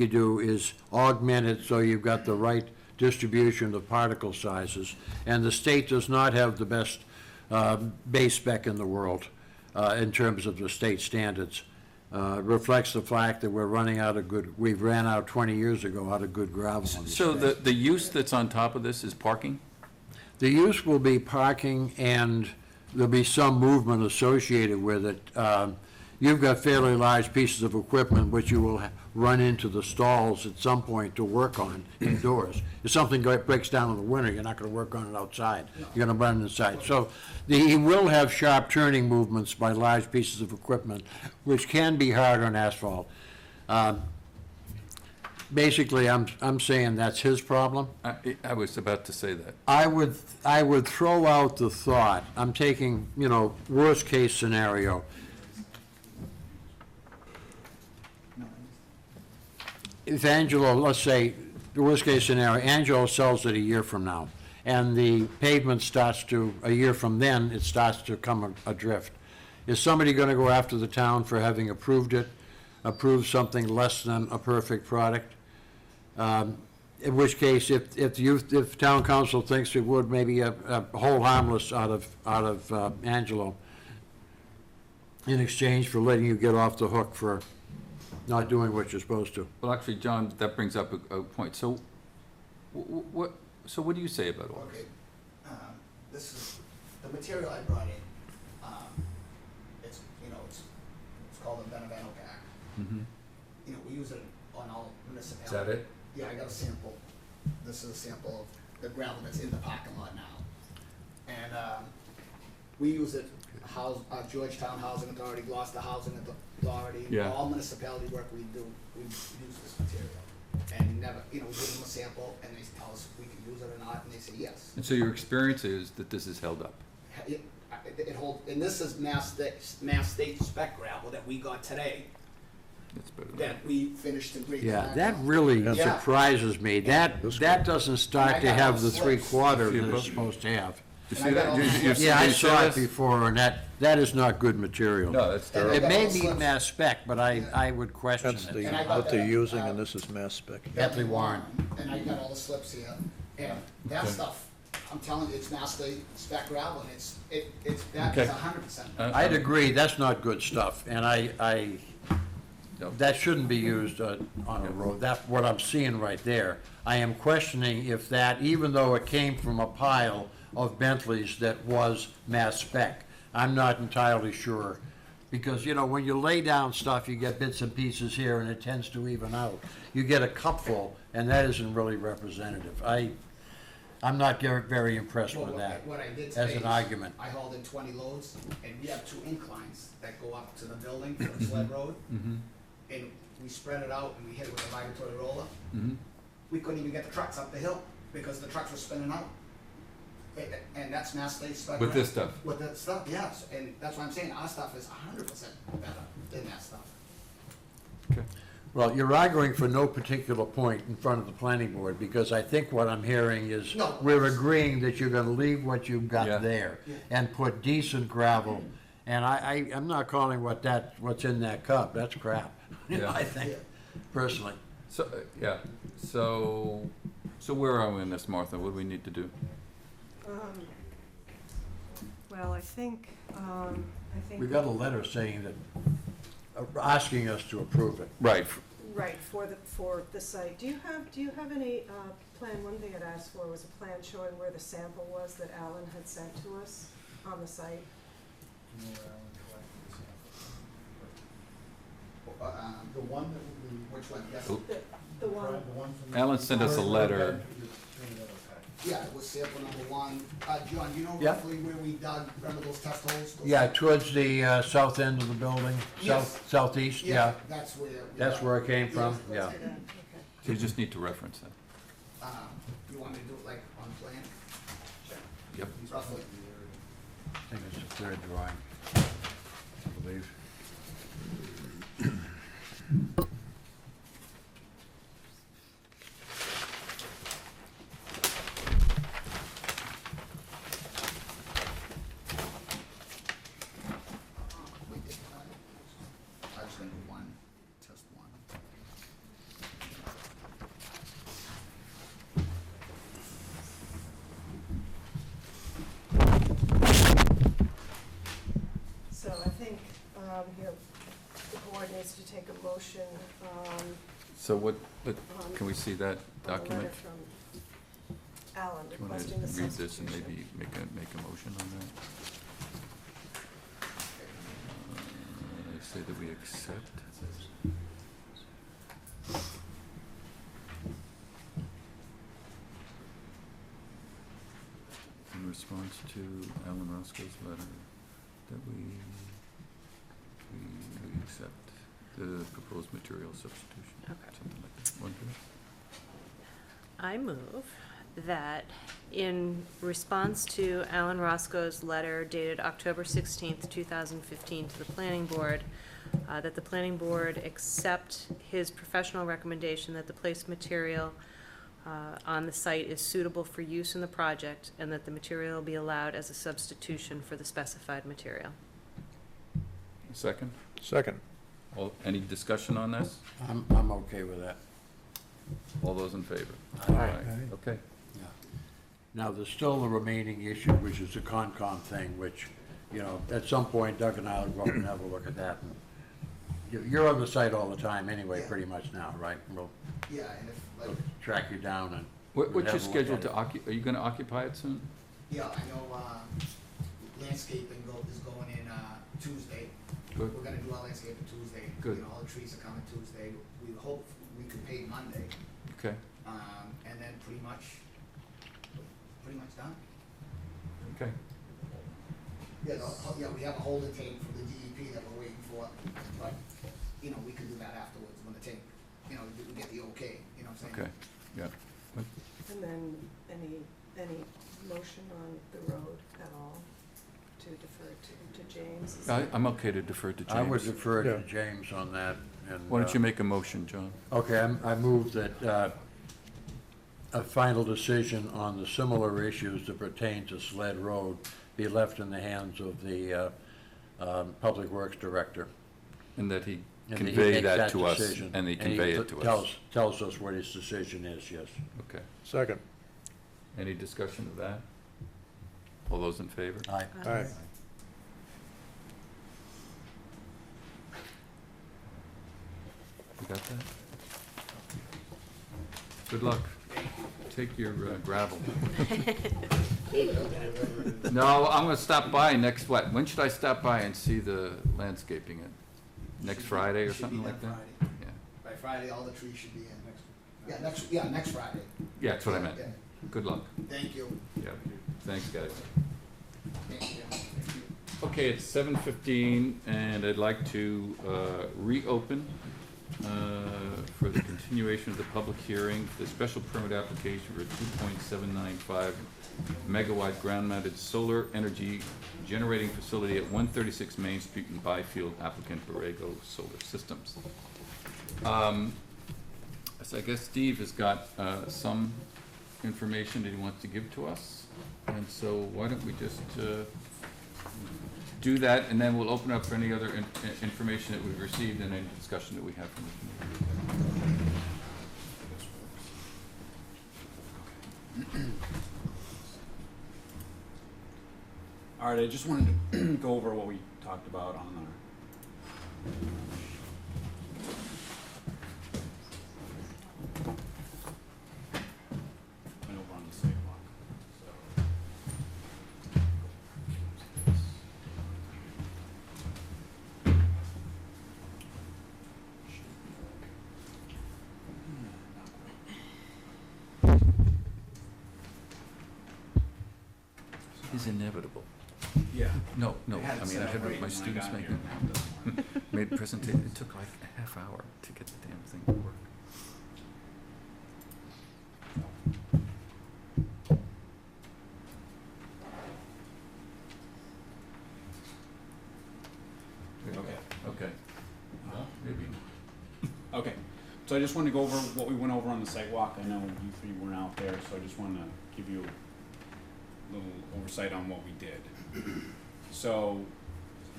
you do is augment it so you've got the right distribution of particle sizes. And the state does not have the best base spec in the world in terms of the state standards. Reflects the fact that we're running out of good, we ran out 20 years ago out of good gravel. On So the use that's on top of this is parking? The use will be parking, and there'll be some movement associated with it. You've got fairly large pieces of equipment which you will run into the stalls at some point to work on indoors. If something breaks down in the winter, you're not going to work on it outside. You're going to run it inside. So he will have sharp turning movements by large pieces of equipment, which can be hard on asphalt. Basically, I'm saying that's his problem. I was about to say that. I would throw out the thought, I'm taking, worst case scenario. If Angelo, let's say, the worst case scenario, Angelo sells it a year from now, and the pavement starts to, a year from then, it starts to come adrift. Is somebody gonna go after the town for having approved it, approve something less than a perfect product? In which case, if town council thinks it would, maybe a hold harmless out of Angelo in exchange for letting you get off the hook for not doing what you're supposed to. Well, actually, John, that brings up a point. So what do you say about all this? Okay, this is, the material I brought in, it's called a Benevento pack. Mm-hmm. We use it on all municipalities. Is that it? Yeah, I got a sample. This is a sample of the gravel that's in the parking lot now. And, we use it, Georgetown Housing Authority, Gloucester Housing Authority, Yeah. all municipality work we do, we use this material. And never, we give them a sample and they tell us if we can use it or not, and they say yes. And so your experience is that this is held up? It holds, and this is Mass State spec gravel that we got today, That's better than that we finished in Great. Yeah, that really Yeah. surprises me. That doesn't start to have the three-quarter that it's supposed to have. You And see I got that? all the slips. Yeah, I you saw it this? before, and that is not good material. No, that's And terrible. It got may all be slips. mass spec, but I would question That's it. And I got what they're that, using, and this is mass spec. Bentley Warren. And I got all the slips here, and that Okay. stuff, I'm telling you, it's Mass State spec gravel, and that Okay. is 100%. I'd agree, that's not good stuff, and No. that shouldn't be used on a road. That's what I'm seeing right there. I am questioning if that, even though it came from a pile of Bentleys that was mass spec, I'm not entirely sure. Because, when you lay down stuff, you get bits and pieces here, and it tends to even out. You get a cupful, and that isn't really representative. I'm not very impressed Well, with that what I did as today an is argument. I hauled in 20 loads, and we have 2 inclines that go up to the building from the sled road. Mm-hmm. And we spread it out, and we hit it with a vibratory roller. Mm-hmm. We couldn't even get the trucks up the hill, because the trucks were spinning out. And that's Mass State spec. With this gravel. stuff? With that stuff, yes, and that's why I'm saying our stuff is 100% better than that stuff. Okay. Well, you're arguing for no particular point in front of the planning board, because I think what I'm hearing is No. we're agreeing that you're gonna leave what you've Yeah. got there Yeah. and put decent gravel. And I'm not calling what's in that cup, that's crap, Yeah. I think, Yeah. personally. So, yeah, so where are we in this, Martha? What do we need to do? Well, I think. We got a letter saying that, asking us to approve it. Right. Right, for the site. Do you have any plan? One thing I'd asked for was a plan showing where the sample was that Alan had sent to us on the site. The one that we, which one, yes? Oh. The one, Alan sent us a letter. Yeah, it was sample number 1. John, you know Yeah. roughly where we dug, remember those test holes? Yeah, towards the south end of the building, Yes. southeast, yeah. That's where. That's where it came from, Yeah. yeah. okay. So you just need to reference that. You want me to do it like on plan? Yep. Roughly. I think it's the third drawing, I believe. I just gonna do one, test one. take a motion, So can we see that on a letter document? from Alan Do you want requesting to the read this and substitution. maybe make a motion on that? Say that we accept. In response to Alan Roscoe's letter, that we accept the proposed material substitution. Okay. Something like that. Want to do that? I move that in response to Alan Roscoe's letter dated October 16th, 2015 to the planning board, that the planning board accept his professional recommendation that the placed material on the site is suitable for use in the project, and that the material be allowed as a substitution for the specified material. Second? Second. Any discussion on this? I'm okay with that. All those in favor? Aye. Okay. Yeah. Now, there's still the remaining issue, which is the Concom thing, which, you know, at some point Doug and I will go up and have a look at that. And you're on the site all the time anyway, Yeah. pretty much now, right? We'll Yeah, and if, we'll like, track you down and. What's have your a look schedule at to it. are you gonna occupy it soon? yeah, I know, landscaping is going in, Tuesday. Good. We're gonna do our landscaping Tuesday. Good. You know, all the trees are coming Tuesday. We hope we could pave Monday, Okay, and then pretty much done. okay. Yeah, yeah, we have a holding tank from the DEP that we're waiting for, but, you know, we can do that afterwards when the tank, you know, we get the okay, you know what I'm saying? Okay, yeah. And then any motion on the road at all to defer to James? Is that- I'm okay to defer to James. I would defer to Yeah. James on that, and. Why don't you make a motion, John? Okay, I move that a final decision on the similar issues that pertain to Sled Road be left in the hands of the Public Works Director. And that he And he convey makes that to us, decision, and he convey it to us. Tells us what his decision is, yes. Okay. Second. Any discussion of that? All those in favor? Aye. Aye. You got that? Good luck. Take your gravel. No, I'm gonna stop by next, when should I stop by and see the landscaping? Next Friday or Should be something done like that? Friday. Yeah, By Friday, all the trees should be in. Next Friday. yeah, that's what I meant. Yeah. Good luck. Thank you. Yeah, thanks, guys. Thank you. Okay, it's 7:15, and I'd like to reopen for the continuation of the public hearing, for the special permit application for a 2.795 megawatt ground-mounted solar energy generating facility at 136 Main Street in Byfield, applicant Borrego Solar Systems. So I guess Steve has got some information that he wants to give to us, and so why don't we just do that, and then we'll open up for any other information that we've received and any discussion that we have from the community. All right, I just wanted to go over what we talked about on our went over on the sidewalk. Is inevitable. Yeah. No, They I had it mean, set I up had right my when I students got make here. it, made presentation, it took like a half hour to get the damn thing to work. Okay. Okay. Maybe. Okay, so I just wanted to go over what we went over on the sidewalk. I know you three weren't out there, so I just wanted to give you a little oversight on what we did. So,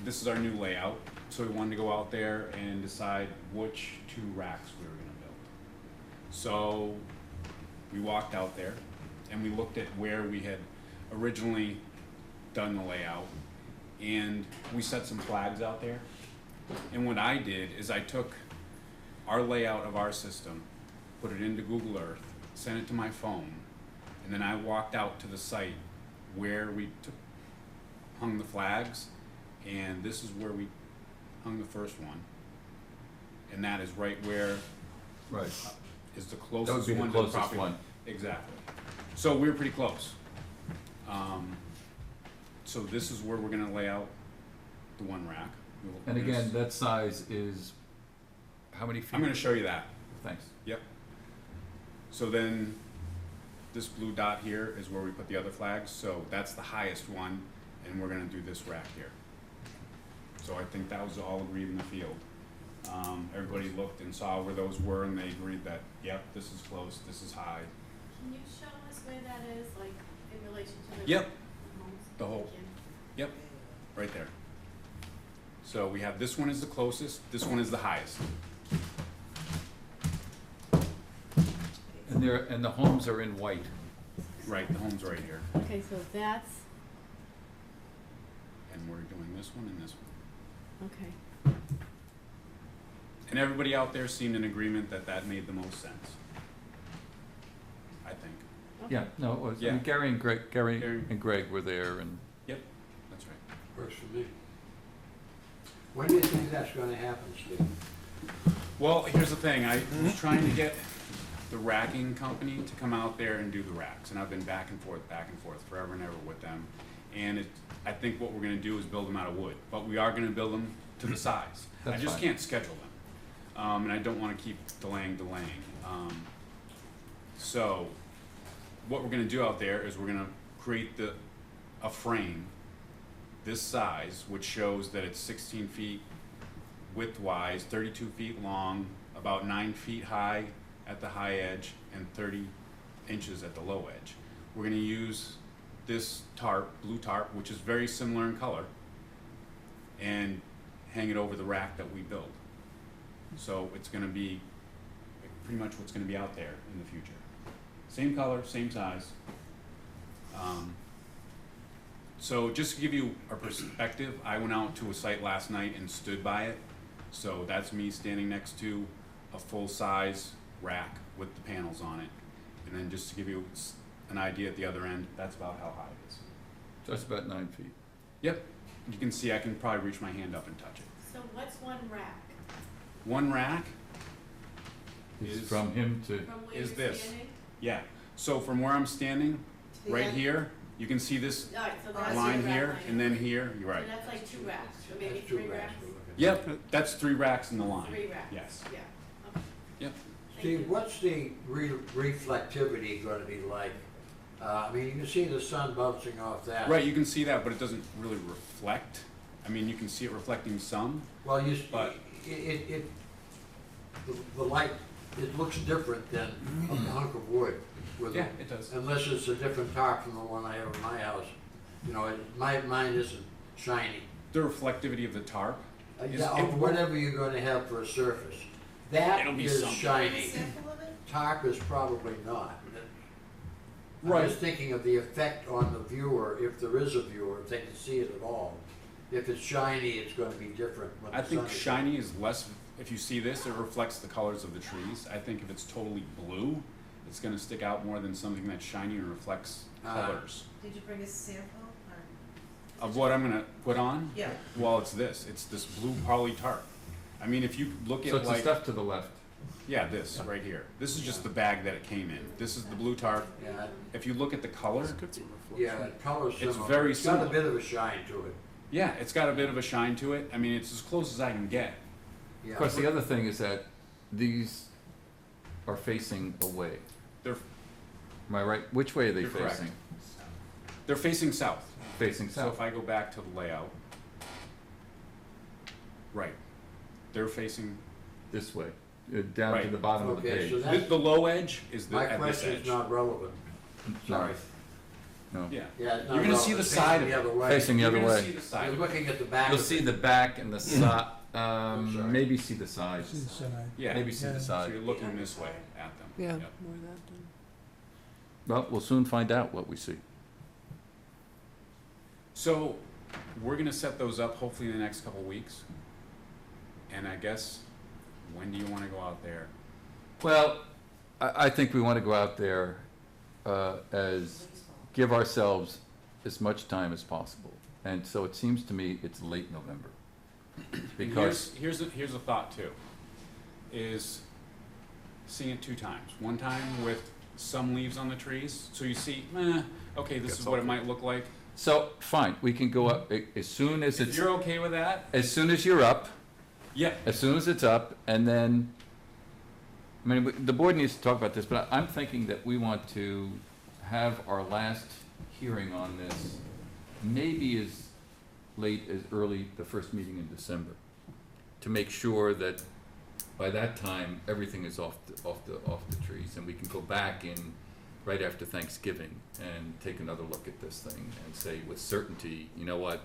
this is our new layout, so we wanted to go out there and decide which two racks we were gonna build. So, we walked out there, and we looked at where we had originally done the layout, and we set some flags out there And what I did is I took our layout of our system, put it into Google Earth, sent it to my phone, and then I walked out to the site where we hung the flags, and this is where we hung the first one. And that is right where Right. is the That would closest be the one to the closest property. one. Exactly. So we were pretty close. So this is where we're gonna lay out the one rack. And again, that size is how many feet? I'm gonna show you that. Thanks. Yep. So then, this blue dot here is where we put the other flags, so that's the highest one, and we're gonna do this rack here. So I think that was all agreed in the field. Everybody looked and saw where those were, and they agreed that, yep, this is close, this is high. Can you show us where that is, like, in relation to the? Yep. the homes? The whole- Thank you. Yep, right there. So we have, this one is the closest, this one is the highest. And the homes are in white. Right, the home's right here. Okay, so that's, And we're doing this one and this one. okay. And everybody out there seemed in agreement that that made the most sense. I think. Yeah, no, it was, I Yeah. mean, Gary Gary- and Greg were there, and Yep, that's right. Works for me. When do you think that's gonna happen, Steve? Well, here's the thing, I was trying to get the racking company to come out there and do the racks, and I've been back and forth, forever and ever with them. And I think what we're gonna do is build them out of wood, but we are gonna build them to the size. I That's just fine. can't schedule them, and I don't wanna keep delaying. So, what we're gonna do out there is we're gonna create a frame this size, which shows that it's 16 feet width-wise, 32 feet long, about 9 feet high at the high edge, and 30 inches at the low edge. We're gonna use this tarp, blue tarp, which is very similar in color, and hang it over the rack that we build. So it's gonna be pretty much what's gonna be out there in the future. Same color, same size. So just to give you a perspective, I went out to a site last night and stood by it. So that's me standing next to a full-size rack with the panels on it. And then just to give you an idea at the other end, that's about how high it is. so that's about 9 feet. Yep, you can see I can probably reach my hand up and touch it. So what's one rack? One rack, Is Is- from him to, From where Is you're this. standing? yeah. So from where I'm standing, right Yeah. here, you can see this Alright, so that's line your rack here, line. and then here, you're right. So that's like 2 racks, or maybe That's two 3 racks? we're looking at. Yep, that's 3 racks in the line. 3 racks? Yes. Yeah, okay. Yep. Thank Steve, you. what's the reflectivity gonna be like? I mean, you can see the sun bouncing off that. Right, you can see that, but it doesn't really reflect. I mean, you can see it reflecting some. Well, But- the light, it looks different than a hunk of wood with, Yeah, it does. unless it's a different tarp from the one I have in my house. You know, mine isn't shiny. The reflectivity of the tarp. is- Yeah, it or whatever you're gonna have for a surface. That It'll be is something. shiny. Sample of it? Tarp is probably not. I'm Right. just thinking of the effect on the viewer, if there is a viewer, if they can see it at all. If it's shiny, it's gonna be different when I the think sun is- shiny is less, if you see this, it reflects the colors of the trees. I think if it's totally blue, it's gonna stick out more than something that's shiny and reflects colors. Did you bring a sample or? Of what I'm gonna put on? Yeah. Well, it's this blue poly tarp. I mean, if you look so at it's the like, stuff to the left. yeah, this right here. This is just the bag that it came in. This is the blue tarp. Yeah, If you look at the color, yeah, the color's It's similar. very It's got a similar. bit of a shine to it. yeah, it's got a bit of a shine to it. I mean, it's as close as I can get. Yeah. Of course, the other thing is that these are facing away. They're Am I right? Which way are they You're correct. facing? they're facing south. Facing So south. if I go back to the layout, right, they're facing, This way, down to Right. the bottom of the Okay, so page. that's, the low edge is my at this question's edge. not relevant. Sorry. No. Yeah, Yeah, it's not You're gonna see relevant. the It's side facing of the it. other way. Facing the you're other gonna way. see the side You're of it. looking at the back You'll of see it. the back and the side, I'm sorry. maybe see the sides. Yeah, Maybe see the so side. you're looking this way at them. Yeah, Yep. more of that done. Well, we'll soon find out what we see. So, we're gonna set those up hopefully in the next couple weeks. And I guess, when do you wanna go out there? Well, I think we want to go out there give ourselves as much time as possible. And so it seems to me it's late November. And Because, here's a thought too, is seeing it 2 times. One time with some leaves on the trees, so you see, okay, this is what it might look like. so, fine, we can go up as soon as If it's, you're okay with that, as soon as you're up, yeah, as soon as it's up, and then, I mean, the board needs to talk about this, but I'm thinking that we want to have our last hearing on this maybe as late as early the first meeting in December, to make sure that by that time, everything is off the trees, and we can go back in right after Thanksgiving and take another look at this thing and say with certainty, you know what,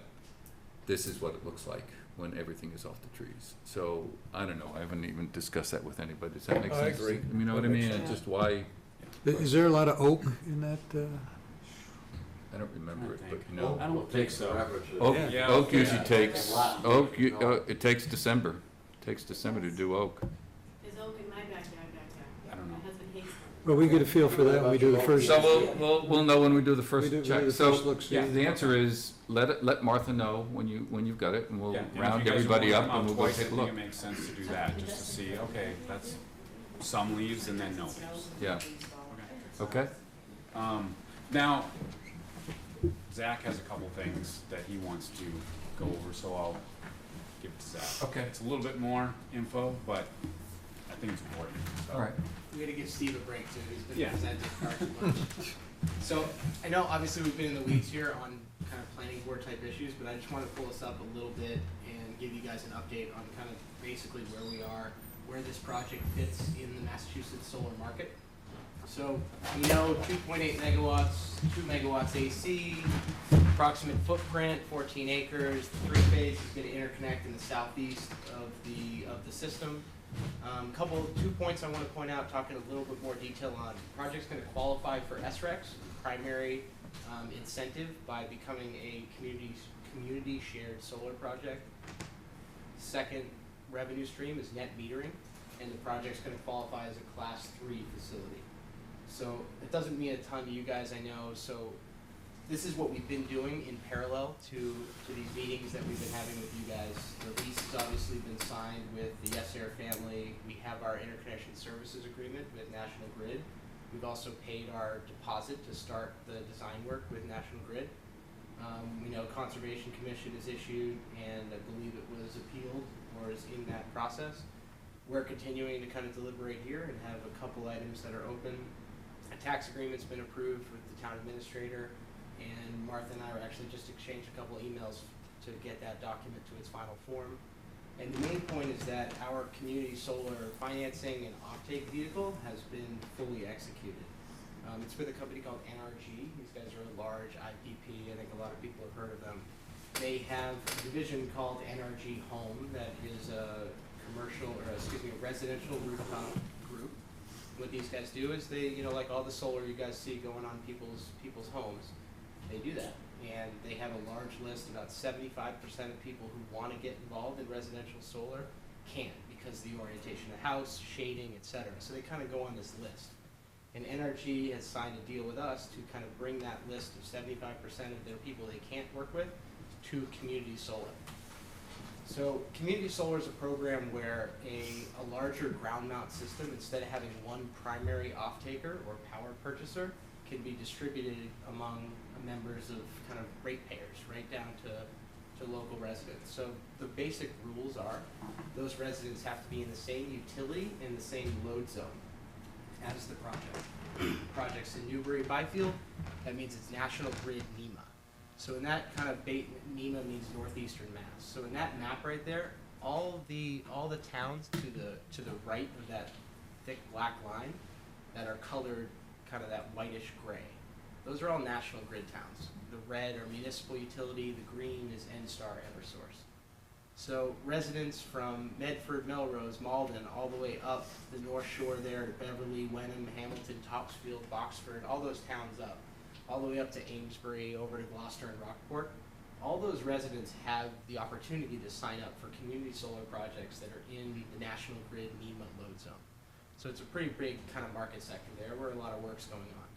this is what it looks like when everything is off the trees. So, I don't know, I haven't even discussed that with anybody, does that make I sense? agree. You know what I That makes mean, and sense. just why, Is there a lot of oak in that? I don't remember it, but I no. don't think so. Oak, Yeah. oak usually Yeah. takes, Yeah. oak, it takes December, to do oak. There's oak in my backyard back there. I don't know. My husband hates them. Well, we get a feel for that when we do the first. So we'll know when we do the first We do check. the So, first look, see. the answer is, let Martha know when you've got it, and we'll Yeah, and if round you guys everybody wanna up come and out we'll go twice, take a I think look. it makes sense to do that, just to see, okay, that's some leaves and then no leaves. Yeah, okay? Now, Zach has a couple things that he wants to go over, so I'll give it to Zach. Okay. It's a little bit more info, but I think it's important, so. All right. We gotta give Steve a break too, he's been Yeah. presenting far too much. So, I know obviously we've been in the weeds here on kind of planning board type issues, but I just wanna pull us up a little bit and give you guys an update on kind of basically where we are, where this project fits in the Massachusetts solar market. So, we know 2.8 megawatts, 2 megawatts AC, approximate footprint, 14 acres, the 3-phase is gonna interconnect in the southeast of the system. 2 points I wanna point out, talking a little bit more detail on. Project's gonna qualify for SRECs, primary incentive by becoming a community shared solar project. Second revenue stream is net metering, and the project's gonna qualify as a class 3 facility. So it doesn't mean a ton to you guys, I know, so this is what we've been doing in parallel to these meetings that we've been having with you guys. The lease has obviously been signed with the Yes Air family. We have our interconnection services agreement with National Grid. We've also paid our deposit to start the design work with National Grid. We know Conservation Commission is issued, and I believe it was appealed or is in that process. We're continuing to kind of deliberate here and have a couple items that are open. A tax agreement's been approved with the town administrator, and Martha and I are actually just exchanged a couple emails to get that document to its final form. And the main point is that our community solar financing and offtake vehicle has been fully executed. It's with a company called NRG. These guys are a large IPP. I think a lot of people have heard of them. They have a division called NRG Home that is a residential rooftop group. What these guys do is they, like all the solar you guys see going on people's homes, they do that. And they have a large list, about 75% of people who want to get involved in residential solar can't because of the orientation of the house, shading, etc. So they kind of go on this list. And NRG has signed a deal with us to kind of bring that list of 75% of their people they can't work with to community solar. So community solar is a program where a larger ground mount system, instead of having one primary off-taker or power purchaser, can be distributed among members of kind of ratepayers, right down to local residents. So the basic rules are those residents have to be in the same utility and the same load zone as the project. Project's in Newbury Byfield, that means it's National Grid NEMA. So in that kind of NEMA means northeastern Mass. So in that map right there, all the towns to the right of that thick black line that are colored kind of that whitish gray, those are all National Grid towns. The red are municipal utility, the green is NSTAR Eversource. So residents from Medford, Melrose, Malden, all the way up the North Shore there to Beverly, Wenham, Hamilton, Topsfield, Boxford, all those towns up, all the way up to Amesbury, over to Gloucester and Rockport, all those residents have the opportunity to sign up for community solar projects that are in the National Grid NEMA load zone. So it's a pretty big kind of market sector there where a lot of work's going on.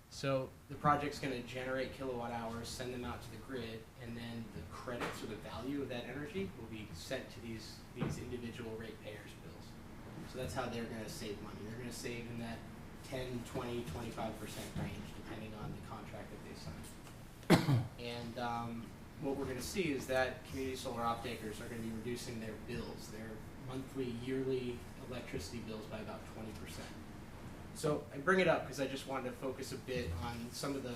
So the project's gonna generate kilowatt hours, send them out to the grid, and then the credits or the value of that energy will be sent to these individual ratepayers' bills. So that's how they're gonna save money. They're gonna save in that 10, 20, 25% range, depending on the contract that they sign. And what we're gonna see is that community solar off-takers are gonna be reducing their bills, their monthly, yearly electricity bills by about 20%. So I bring it up because I just wanted to focus a bit on some of the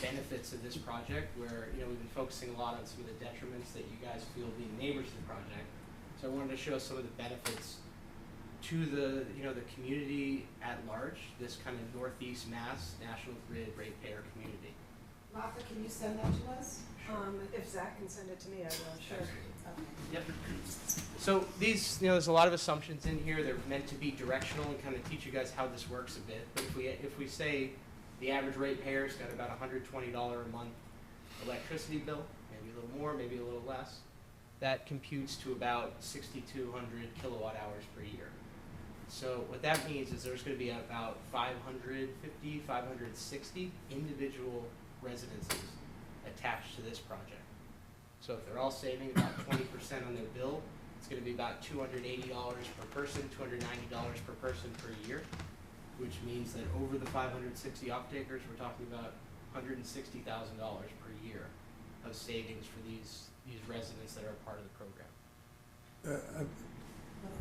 benefits of this project where, you know, we've been focusing a lot on some of the detriments that you guys feel being neighbors to the project. So I wanted to show some of the benefits to the, you know, the community at large, this kind of Northeast Mass National Grid ratepayer community. Martha, can you send that to us? If Zach can send it to me, I will, sure. Okay. Yep. So these, you know, there's a lot of assumptions in here. They're meant to be directional and kind of teach you guys how this works a bit. But if we say the average ratepayer's got about $120 a month electricity bill, maybe a little more, maybe a little less, that computes to about 6,200 kilowatt hours per year. So what that means is there's going to be about 550, 560 individual residences attached to this project. So if they're all saving about 20% on their bill, it's going to be about $280 per person, $290 per person per year, which means that over the 560 off-takers, we're talking about $160,000 per year of savings for these residents that are part of the program.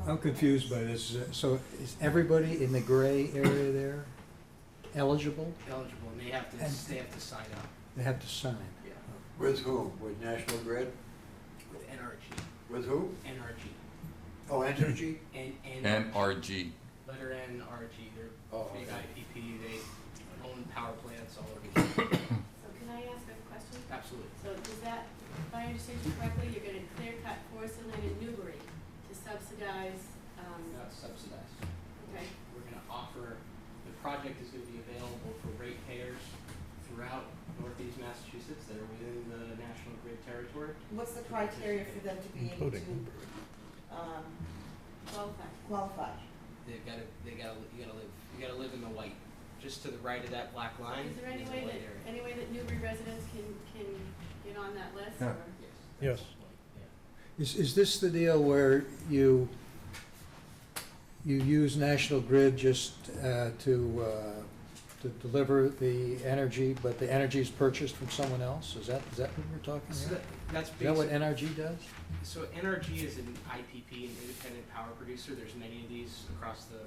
I'm confused by this. So is everybody in the gray area there eligible? Eligible, and they have to sign up. They have to sign. Yeah. With whom? With National Grid? With NRG. With who? NRG. Oh, Energy? NRG. Letter N, RG. They're Oh, big okay. IPP. They own power plants all over the country. So can I ask a question? Absolutely. So does that, if I understand you correctly, you're gonna clear cut forest land in Newbury to subsidize, Not subsidized. okay, We're gonna offer, the project is gonna be available for ratepayers throughout Northeast Massachusetts that are within the National Grid territory. What's the criteria for them to be able to qualify? qualify? You gotta live in the white, just to the right of that black line. Is there any is the way white that, area. any way that Newbury residents can get on that list, Yeah. or? Yes. Is this the deal where you use National Grid just to deliver the energy, but the energy is purchased from someone else? Is that what we're talking So here? that's Is that what basic. NRG does? So NRG is an IPP, an independent power producer. There's many of these across the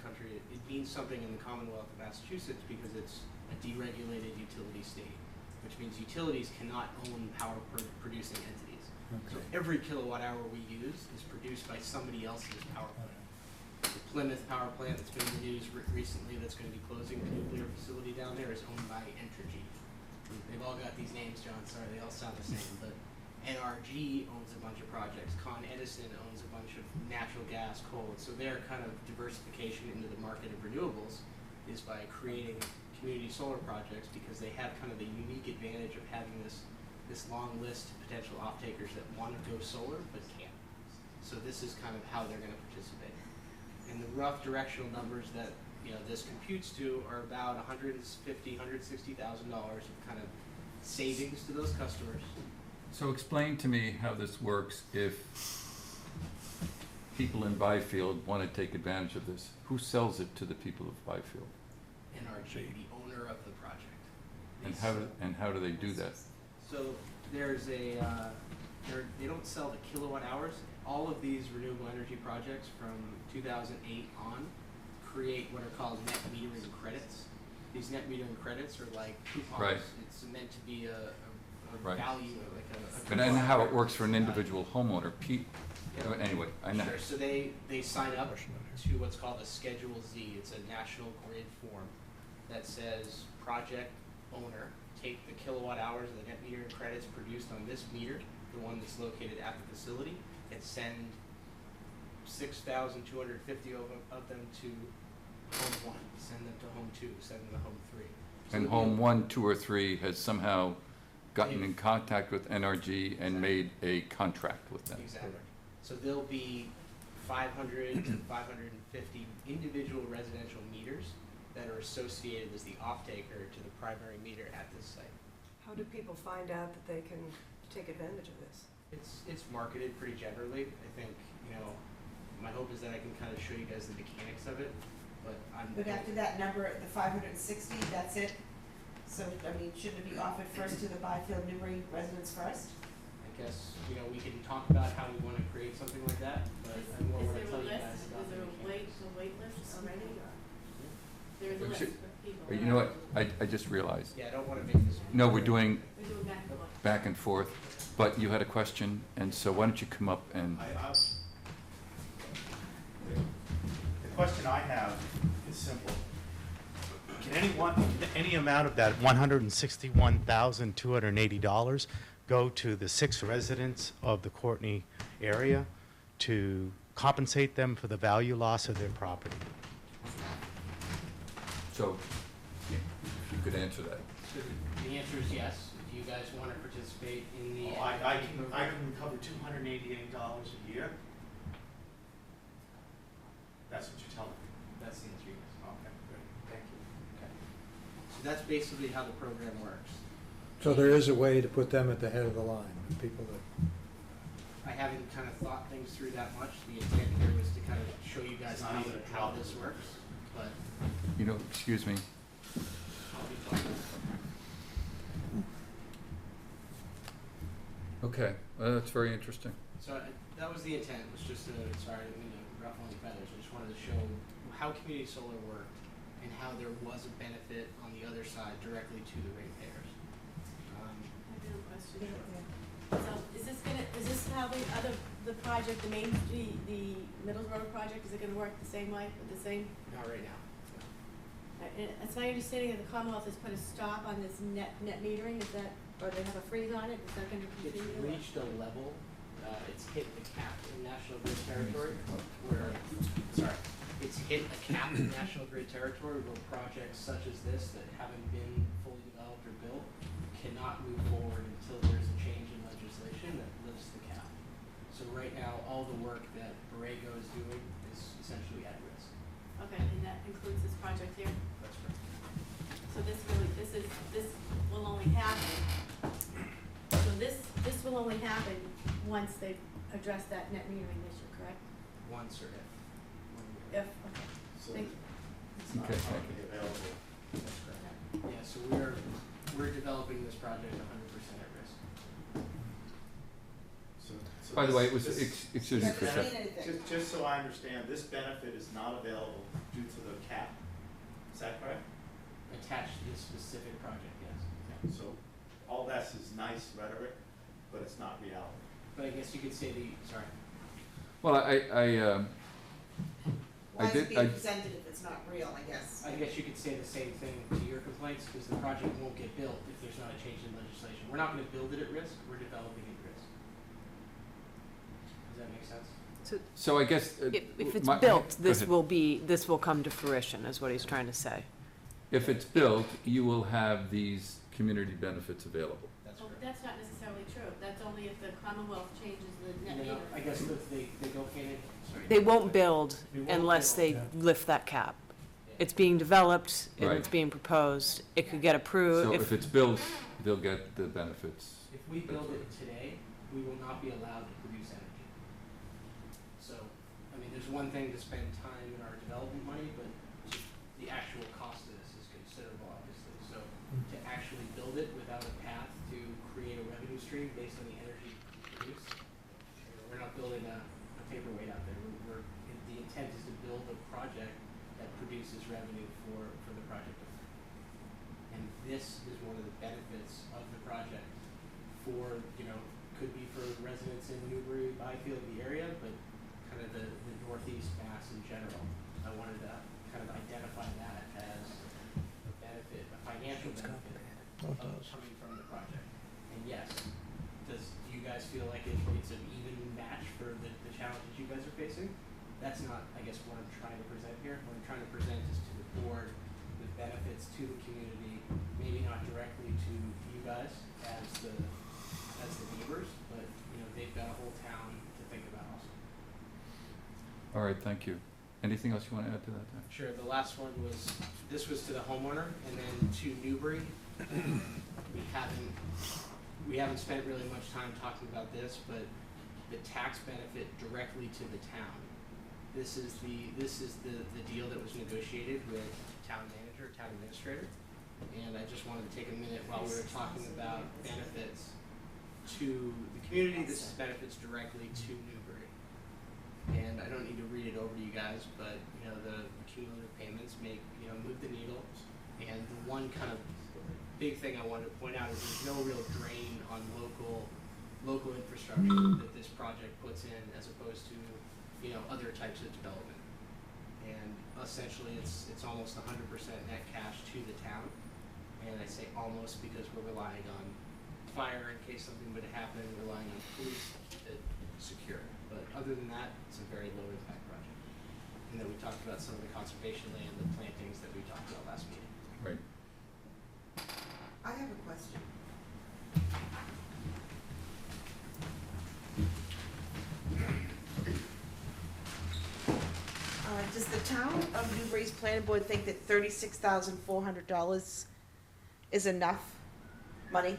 country. It means something in the Commonwealth of Massachusetts because it's a deregulated utility state, which means utilities cannot own power producing entities. So Okay. every kilowatt hour we use is produced by somebody else's power plant. The Plymouth power plant that's been in the news recently that's going to be closing, the nuclear facility down there, is owned by Entergy. They've all got these names, John, sorry, they all sound the same, but NRG owns a bunch of projects. Con Edison owns a bunch of natural gas, coal. So their kind of diversification into the market of renewables is by creating community solar projects because they have kind of the unique advantage of having this long list of potential off-takers that want to go solar but can't. So this is kind of how they're going to participate. And the rough directional numbers that, you know, this computes to are about $150,000, $160,000 of kind of savings to those customers. So explain to me how this works if people in Byfield want to take advantage of this. Who sells it to the people of Byfield? NRG, the owner of the project. And how do they do that? So there's they don't sell the kilowatt hours. All of these renewable energy projects from 2008 on create what are called net metering credits. These net metering credits are like coupons. Right. It's meant to be a Right. value, like a But I know how it works for an individual homeowner. Anyway, I know. Sure, so they sign up to what's called a Schedule Z. It's a National Grid form that says project owner, take the kilowatt hours of the net metering credits produced on this meter, the one that's located at the facility, and send 6,250 of them to home 1, send them to home 2, send them to home 3. So And home 1, 2, or 3 has somehow gotten in contact with NRG and made a contract with them. Exactly. So there'll be 500 to 550 individual residential meters that are associated as the off-taker to the primary meter at this site. How do people find out that they can take advantage of this? It's marketed pretty generally. I think, my hope is that I can kind of show you guys the mechanics of it, but But after that number, the 560, that's it? So, I mean, shouldn't it be offered first to the Byfield Newbury residents first? I guess, we can talk about how we want to create something like that, but I more want to tell you guys about Is the there a mechanics. wait list already? There's a We list should- of people. You know what, I just realized, Yeah, I don't want to make this. no, we're doing We're doing back and forth. back and forth, but you had a question, and so why don't you come up and, The question I have is simple. Can any amount of that $161,280 go to the 6 residents of the Courtney area to compensate them for the value loss of their property? so, if you could answer that. The answer is yes. If you guys want to participate in the. I can recover $288 a year? That's what you're telling me? That's the answer, yes. Okay, great, thank you. Okay. So that's basically how the program works. So there is a way to put them at the head of the line, the people that, I haven't kind of thought things through that much. The intent here was to kind of show you guys It's not even a how problem. this works, but Excuse me, I'll be fine. okay, that's very interesting. So that was the intent, was just to, sorry, I didn't mean to ruffle any feathers. I just wanted to show how community solar worked and how there was a benefit on the other side directly to the ratepayers. I have a question. Yeah. So is this how the project, the Middlesbrough project, is it gonna work the same way, with the same? Not right now. And it's my understanding that the Commonwealth has put a stop on this net metering, is that, or they have a freeze on it, is that gonna It's continue? reached a level, it's hit the cap in National Grid territory where, it's hit a cap in National Grid territory where projects such as this that haven't been fully developed or built cannot move forward until there's a change in legislation that lifts the cap. So right now, all the work that Borrego is doing is essentially at risk. Okay, and that includes this project here? That's correct. So this will only happen, so this will only happen once they address that net metering issue, correct? Once or if. If, okay, So thank you. it's not Okay, thank publicly available. That's correct. Yeah, so we're developing this project 100% at risk. So By the way, it this- was, this- excuse me Doesn't for a mean second. anything. Just so I understand, this benefit is not available due to the cap. Is that correct? Attached to this specific project, yes. So all this is nice rhetoric, but it's not reality. But I guess you could say sorry. Well, Why is it did- being I- presented if it's not real, I guess? I guess you could say the same thing to your complaints, because the project won't get built if there's not a change in legislation. We're not gonna build it at risk, we're developing it at risk. Does that make sense? So I guess. If it's my- built, go this ahead. this will come to fruition, is what he's trying to say. If it's built, you will have these community benefits available. That's Well, correct. that's not necessarily true, that's only if the Commonwealth changes the net No, metering. I guess if they go hand in, sorry. They won't build They won't unless build. they lift that cap. Yeah. It's being developed and it's Right. being proposed. It could get approved So if it's built, they'll get the benefits. If we build it today, we will not be allowed to produce energy. So, I mean, there's one thing to spend time in our development money, but the actual cost of this is considerable, obviously. So, to actually build it without a path to create a revenue stream based on the energy produced, we're not building a paperweight out there. The intent is to build a project that produces revenue for the project owner. And this is one of the benefits of the project for, could be for residents in Newbury, Byfield, the area, but kind of the northeast Mass in general. I wanted to kind of identify that as a benefit, a financial benefit of coming from the project. And yes, do you guys feel like it's an even match for the challenges you guys are facing? That's not, I guess, what I'm trying to present here. What I'm trying to present is to the board the benefits to the community, maybe not directly to you guys as the whole town to think about also. All right, thank you. Anything else you want to add to that, Dan? Sure, the last one was, this was to the homeowner, and then to Newbury. We haven't spent really much time talking about this, but the tax benefit directly to the town. This is the deal that was negotiated with town manager, town administrator. And I just wanted to take a minute while we were talking about benefits to the community. This is benefits directly to Newbury. And I don't need to read it over to you guys, but the cumulative payments move the needle. And the one kind of big thing I wanted to point out is there's no real drain on local infrastructure that this project puts in, as opposed to other types of development. And essentially, it's almost 100% net cash to the town. And I say almost because we're relying on fire in case something would happen, relying on police to secure it. But other than that, it's a very low impact project. And then we talked about some of the conservation land, the plantings that we talked about last meeting. Right. I have a question. Does the town of Newbury's planning board think that $36,400 is enough money?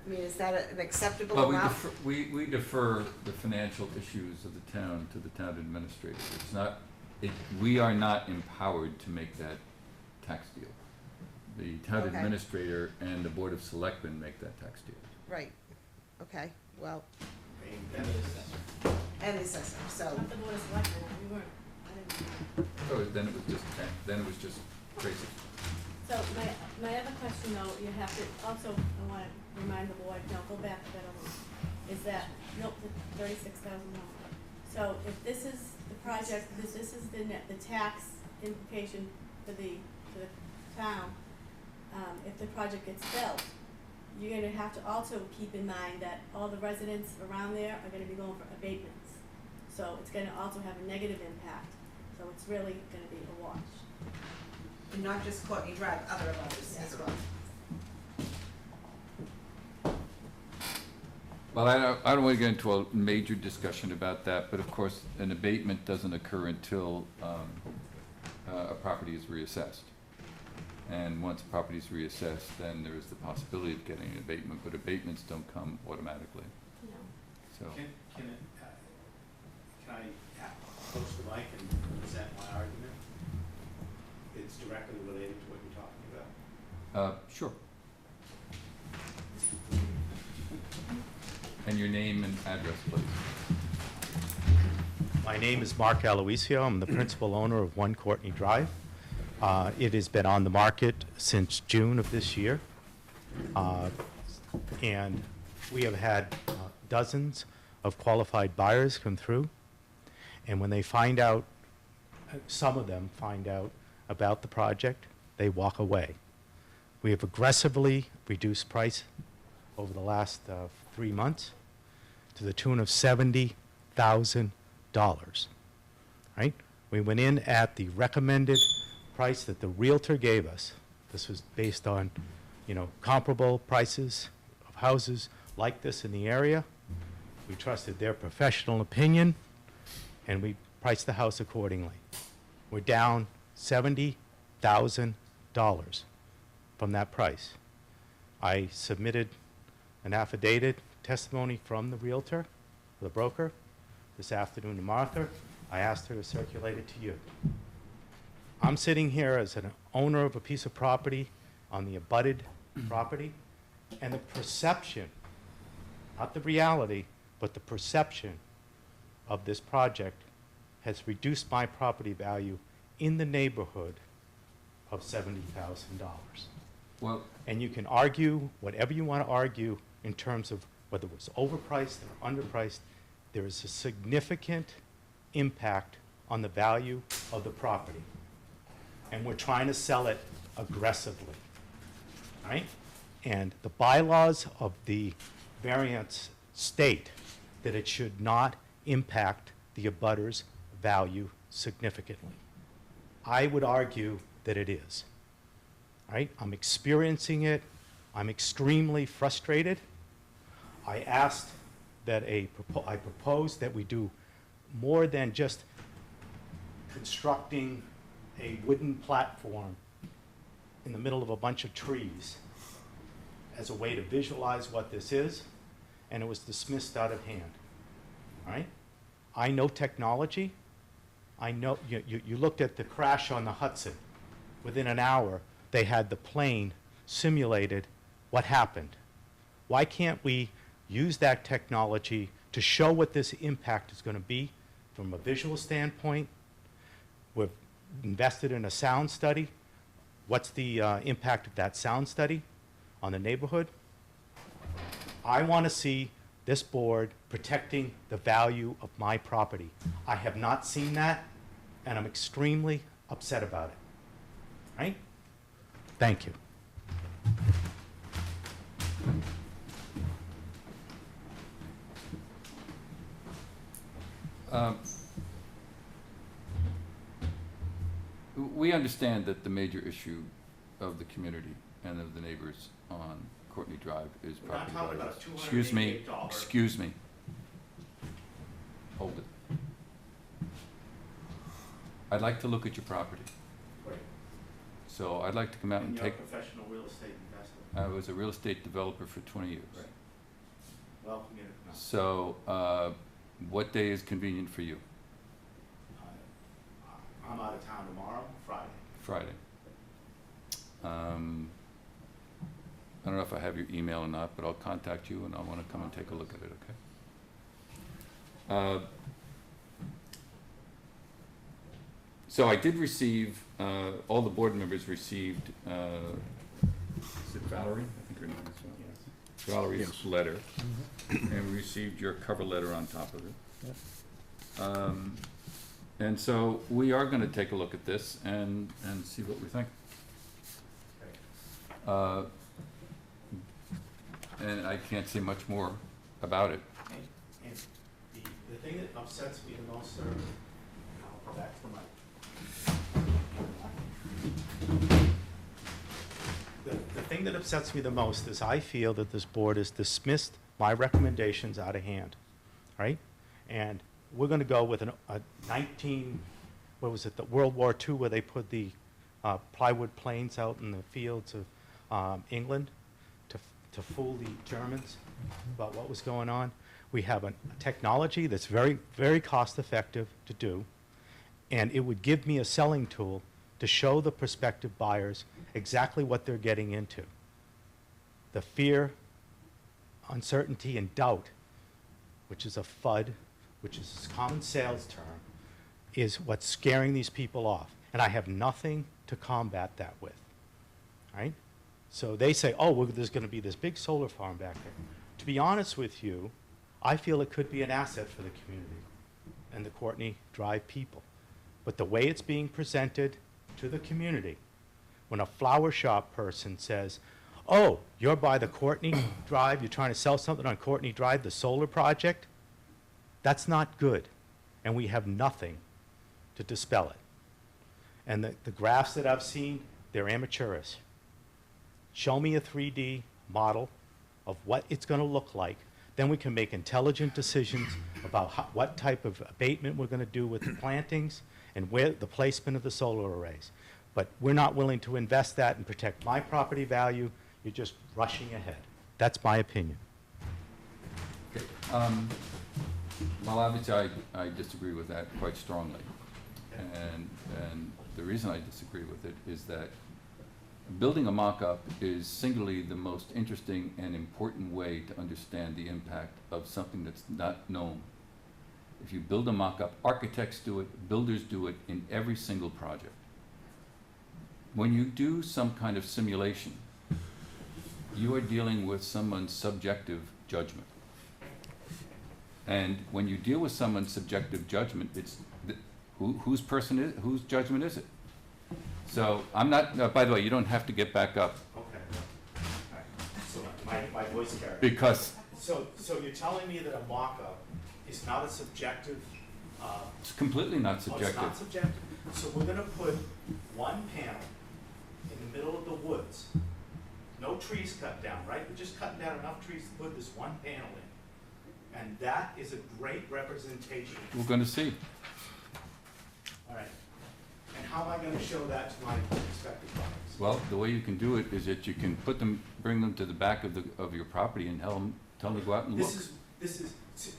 I mean, is that an acceptable Well, amount? we defer the financial issues of the town to the town administrator. It's not, we are not empowered to make that tax deal. The town Okay. administrator and the board of selectmen make that tax deal. Right, okay, well, And the assessor. and the assessor, so, Not the board of selectmen, we weren't, I didn't. So then it was just crazy. So my other question though, you have to also, I want to remind the board, no, go back a bit on this, is that, nope, the $36,000. So if this is the project, this is the tax implication for the town, if the project gets built, you're gonna have to also keep in mind that all the residents around there are gonna be going for abatements. So it's gonna also have a negative impact, so it's really gonna be a wash. and not just Courtney Drive, other others as well. Well, I don't want to get into a major discussion about that, but of course, an abatement doesn't occur until a property is reassessed. And once property is reassessed, then there is the possibility of getting an abatement, but abatements don't come automatically, You know. so. Can I approach the mic and present my argument? It's directly related to what you're talking about. Sure. And your name and address, please. My name is Mark Aloisio. I'm the principal owner of 1 Courtney Drive. It has been on the market since June of this year. And we have had dozens of qualified buyers come through. And when they find out, some of them find out about the project, they walk away. We have aggressively reduced price over the last 3 months to the tune of $70,000. Right? We went in at the recommended price that the realtor gave us. This was based on, comparable prices of houses like this in the area. We trusted their professional opinion, and we priced the house accordingly. We're down $70,000 from that price. I submitted an affidavit testimony from the realtor, the broker, this afternoon to Martha. I asked her to circulate it to you. I'm sitting here as an owner of a piece of property on the abutted property, and the perception, not the reality, but the perception of this project has reduced my property value in the neighborhood of $70,000. Well, And you can argue whatever you want to argue in terms of whether it was overpriced or underpriced. There is a significant impact on the value of the property. And we're trying to sell it aggressively, right? And the bylaws of the variance state that it should not impact the abutter's value significantly. I would argue that it is, right? I'm experiencing it. I'm extremely frustrated. I asked that I propose that we do more than just constructing a wooden platform in the middle of a bunch of trees as a way to visualize what this is, and it was dismissed out of hand, all right? I know technology. I know, you looked at the crash on the Hudson. Within an hour, they had the plane simulated what happened. Why can't we use that technology to show what this impact is going to be from a visual standpoint? We've invested in a sound study. What's the impact of that sound study on the neighborhood? I want to see this board protecting the value of my property. I have not seen that, and I'm extremely upset about it. Right? Thank you. We understand that the major issue of the community and of the neighbors on Courtney Drive is We're not property talking values. about Excuse me, $288. excuse me. Hold it. I'd like to look at your property. Right. So I'd like to come out and And you're take, a professional real estate investor. I was a real estate developer for 20 years. Right. Well, you know, no. So, what day is convenient for you? I'm out of town tomorrow, Friday. Friday. I don't know if I have your email or not, but I'll contact you and I want to come and take a look at it, okay? So I did receive, all the board members received, is it Valerie? I think her name is Valerie. Valerie's letter. And we received your cover letter on top of it. And so we are going to take a look at this and see what we think. And I can't say much more about it. And the thing that upsets me the most, sir, and I'll go back to the mic. The thing that upsets me the most is I feel that this board has dismissed my recommendations out of hand, right? And we're gonna go with a 19, what was it, the World War II, where they put the plywood planes out in the fields of England to fool the Germans about what was going on. We have a technology that's very, very cost-effective to do, and it would give me a selling tool to show the prospective buyers exactly what they're getting into. The fear, uncertainty, and doubt, which is a FUD, which is a common sales term, is what's scaring these people off. And I have nothing to combat that with, right? So they say, oh, well, there's going to be this big solar farm back there. To be honest with you, I feel it could be an asset for the community and the Courtney Drive people. But the way it's being presented to the community, when a flower shop person says, oh, you're by the Courtney Drive, you're trying to sell something on Courtney Drive, the solar project, that's not good. And we have nothing to dispel it. And the graphs that I've seen, they're amateurish. Show me a 3D model of what it's going to look like. Then we can make intelligent decisions about what type of abatement we're going to do with the plantings and where the placement of the solar arrays. But we're not willing to invest that and protect my property value. You're just rushing ahead. That's my opinion. Okay. Well, obviously, I disagree with that quite strongly. And the reason I disagree with it is that building a mock-up is singularly the most interesting and important way to understand the impact of something that's not known. If you build a mock-up, architects do it, builders do it in every single project. When you do some kind of simulation, you are dealing with someone's subjective judgment. And when you deal with someone's subjective judgment, it's whose judgment is it? So I'm not, by the way, you don't have to get back up. Okay. All right. So my voice carries. Because So you're telling me that a mock-up is not a subjective, it's completely not oh, it's subjective. not subjective? So we're gonna put one panel in the middle of the woods, no trees cut down, right? We're just cutting down enough trees to put this one panel in. And that is a great representation. We're gonna see. All right. And how am I gonna show that to my prospective clients? Well, the way you can do it is that you can bring them to the back of your property and tell them to go out and look. This is,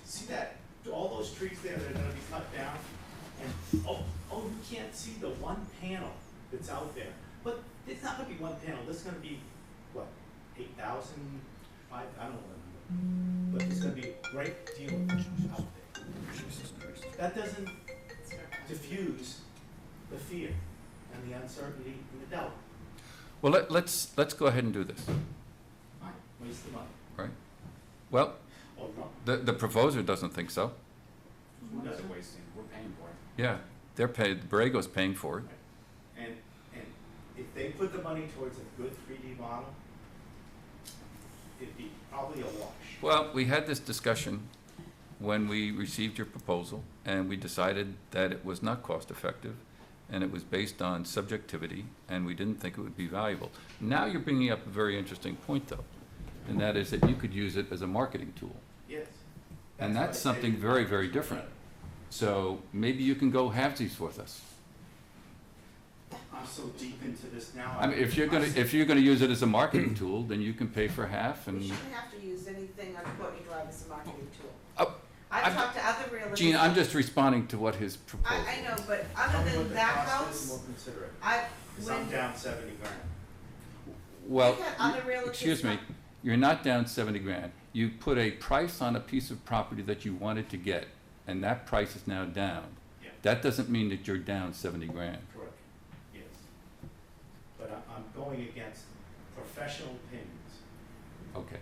see that, all those trees there that are gonna be cut down? And, you can't see the one panel that's out there. But it's not gonna be one panel, there's gonna be, what, 8,000, I don't know what number. But there's gonna be a great deal of trees out there. That doesn't diffuse the fear and the uncertainty and the doubt. Well, let's go ahead and do this, Fine, waste the money. right? Well, Oh, no, the proposer doesn't think so. Who doesn't waste it? We're paying for it. Yeah, they're paid, Borrego's paying for it. And if they put the money towards a good 3D model, it'd be probably a wash. Well, we had this discussion when we received your proposal, and we decided that it was not cost-effective, and it was based on subjectivity, and we didn't think it would be valuable. Now you're bringing up a very interesting point, though, and that is that you could use it as a marketing tool. Yes. And what I that's say. something very, very different. So maybe you can go halvesies with us. I'm so deep into this now. I mean, if you're gonna use it as a marketing tool, then you can pay for half We and, shouldn't have to use anything on Courtney Drive as a marketing tool. Oh, I've I'm- talked to other realtors. Gene, I'm just responding to what his proposal. I know, but Tell other me what than the that cost is house, and we'll consider it. I, 'Cause I'm when, down 70 grand. Well, We've had other realtors excuse me, come- you're not down 70 grand. You put a price on a piece of property that you wanted to get, and that price is now down. Yeah. That doesn't mean that you're down 70 grand. Correct, yes. But I'm going against professional opinions. Okay.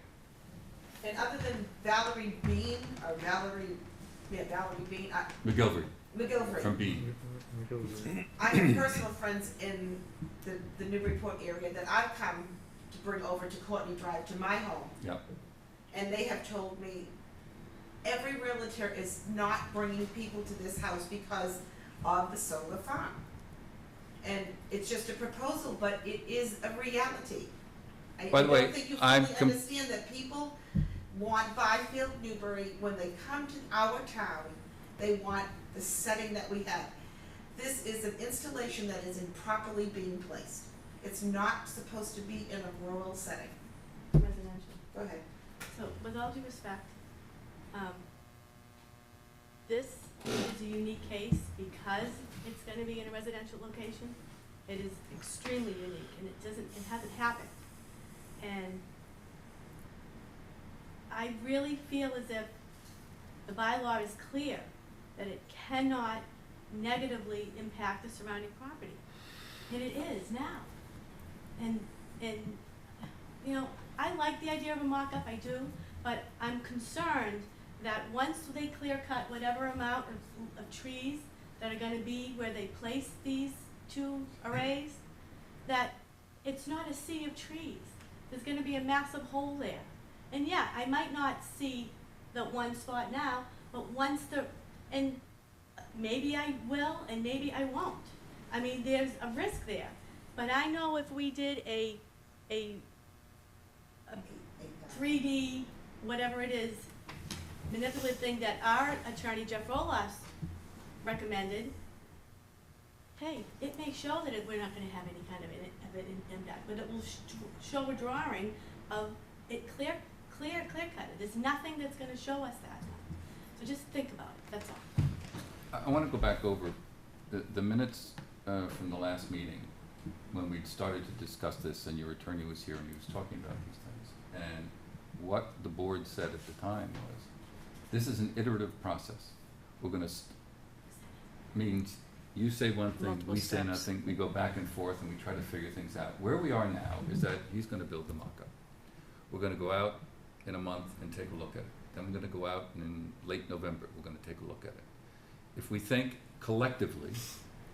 and other than Valerie Bean, Valerie Bean, McGilvery from McGilvery, Bean. I have personal friends in the Newburyport area that I've come to bring over to Courtney Drive, to my home. Yep. And they have told me every realtor is not bringing people to this house because of the solar farm. And it's just a proposal, but it is a reality. By the way, I don't think you I'm fully com- understand that people want Byfield, Newbury, when they come to our town, they want the setting that we have. This is an installation that is improperly being placed. It's not supposed to be in a rural setting. Residential. Go ahead. So with all due respect, this is a unique case because it's gonna be in a residential location. It is extremely unique and it hasn't happened. And I really feel as if the bylaw is clear that it cannot negatively impact the surrounding property. And it is now. And, you know, I like the idea of a mock-up, I do, but I'm concerned that once they clear cut whatever amount of trees that are gonna be where they place these two arrays, that it's not a sea of trees. There's gonna be a massive hole there. And yeah, I might not see the one spot now, but and maybe I will and maybe I won't. I mean, there's a risk there. But I know if we did a 3D, whatever it is, manipulative thing that our attorney Jeff Rolas recommended, hey, it may show that we're not gonna have any kind of an impact, but it will show a drawing of it clear cut. There's nothing that's gonna show us that. So just think about it, that's all. I want to go back over the minutes from the last meeting when we started to discuss this and your attorney was here and he was talking about these things. And what the board said at the time was, this is an iterative process. We're going to, means you say one thing, Multiple we say steps. nothing, we go back and forth and we try to figure things out. Where we are now is that he's going to build the mock-up. We're going to go out in a month and take a look at it. Then we're going to go out in late November, we're going to take a look at it. If we think collectively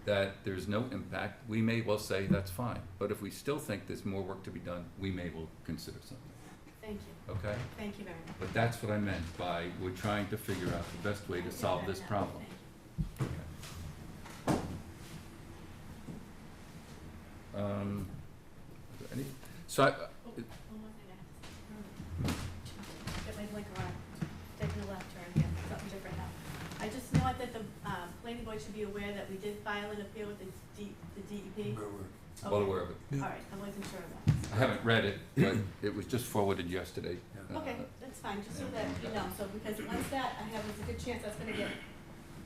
that there's no impact, we may well say that's fine. But if we still think there's more work to be done, we may well consider something, Thank you, okay? thank you very much. But that's what I meant by we're trying to figure out the best way to solve this problem. Thank you. Is there any, so I, One more thing I have to say. Get my blinker on, taking a left turn. board should be aware that we did file an appeal with the DEP? Well aware of it. All right, I wasn't sure of that. I haven't read it, but it was just forwarded yesterday. Okay, that's fine, just so that you know, so because once that, there's a good chance that's gonna get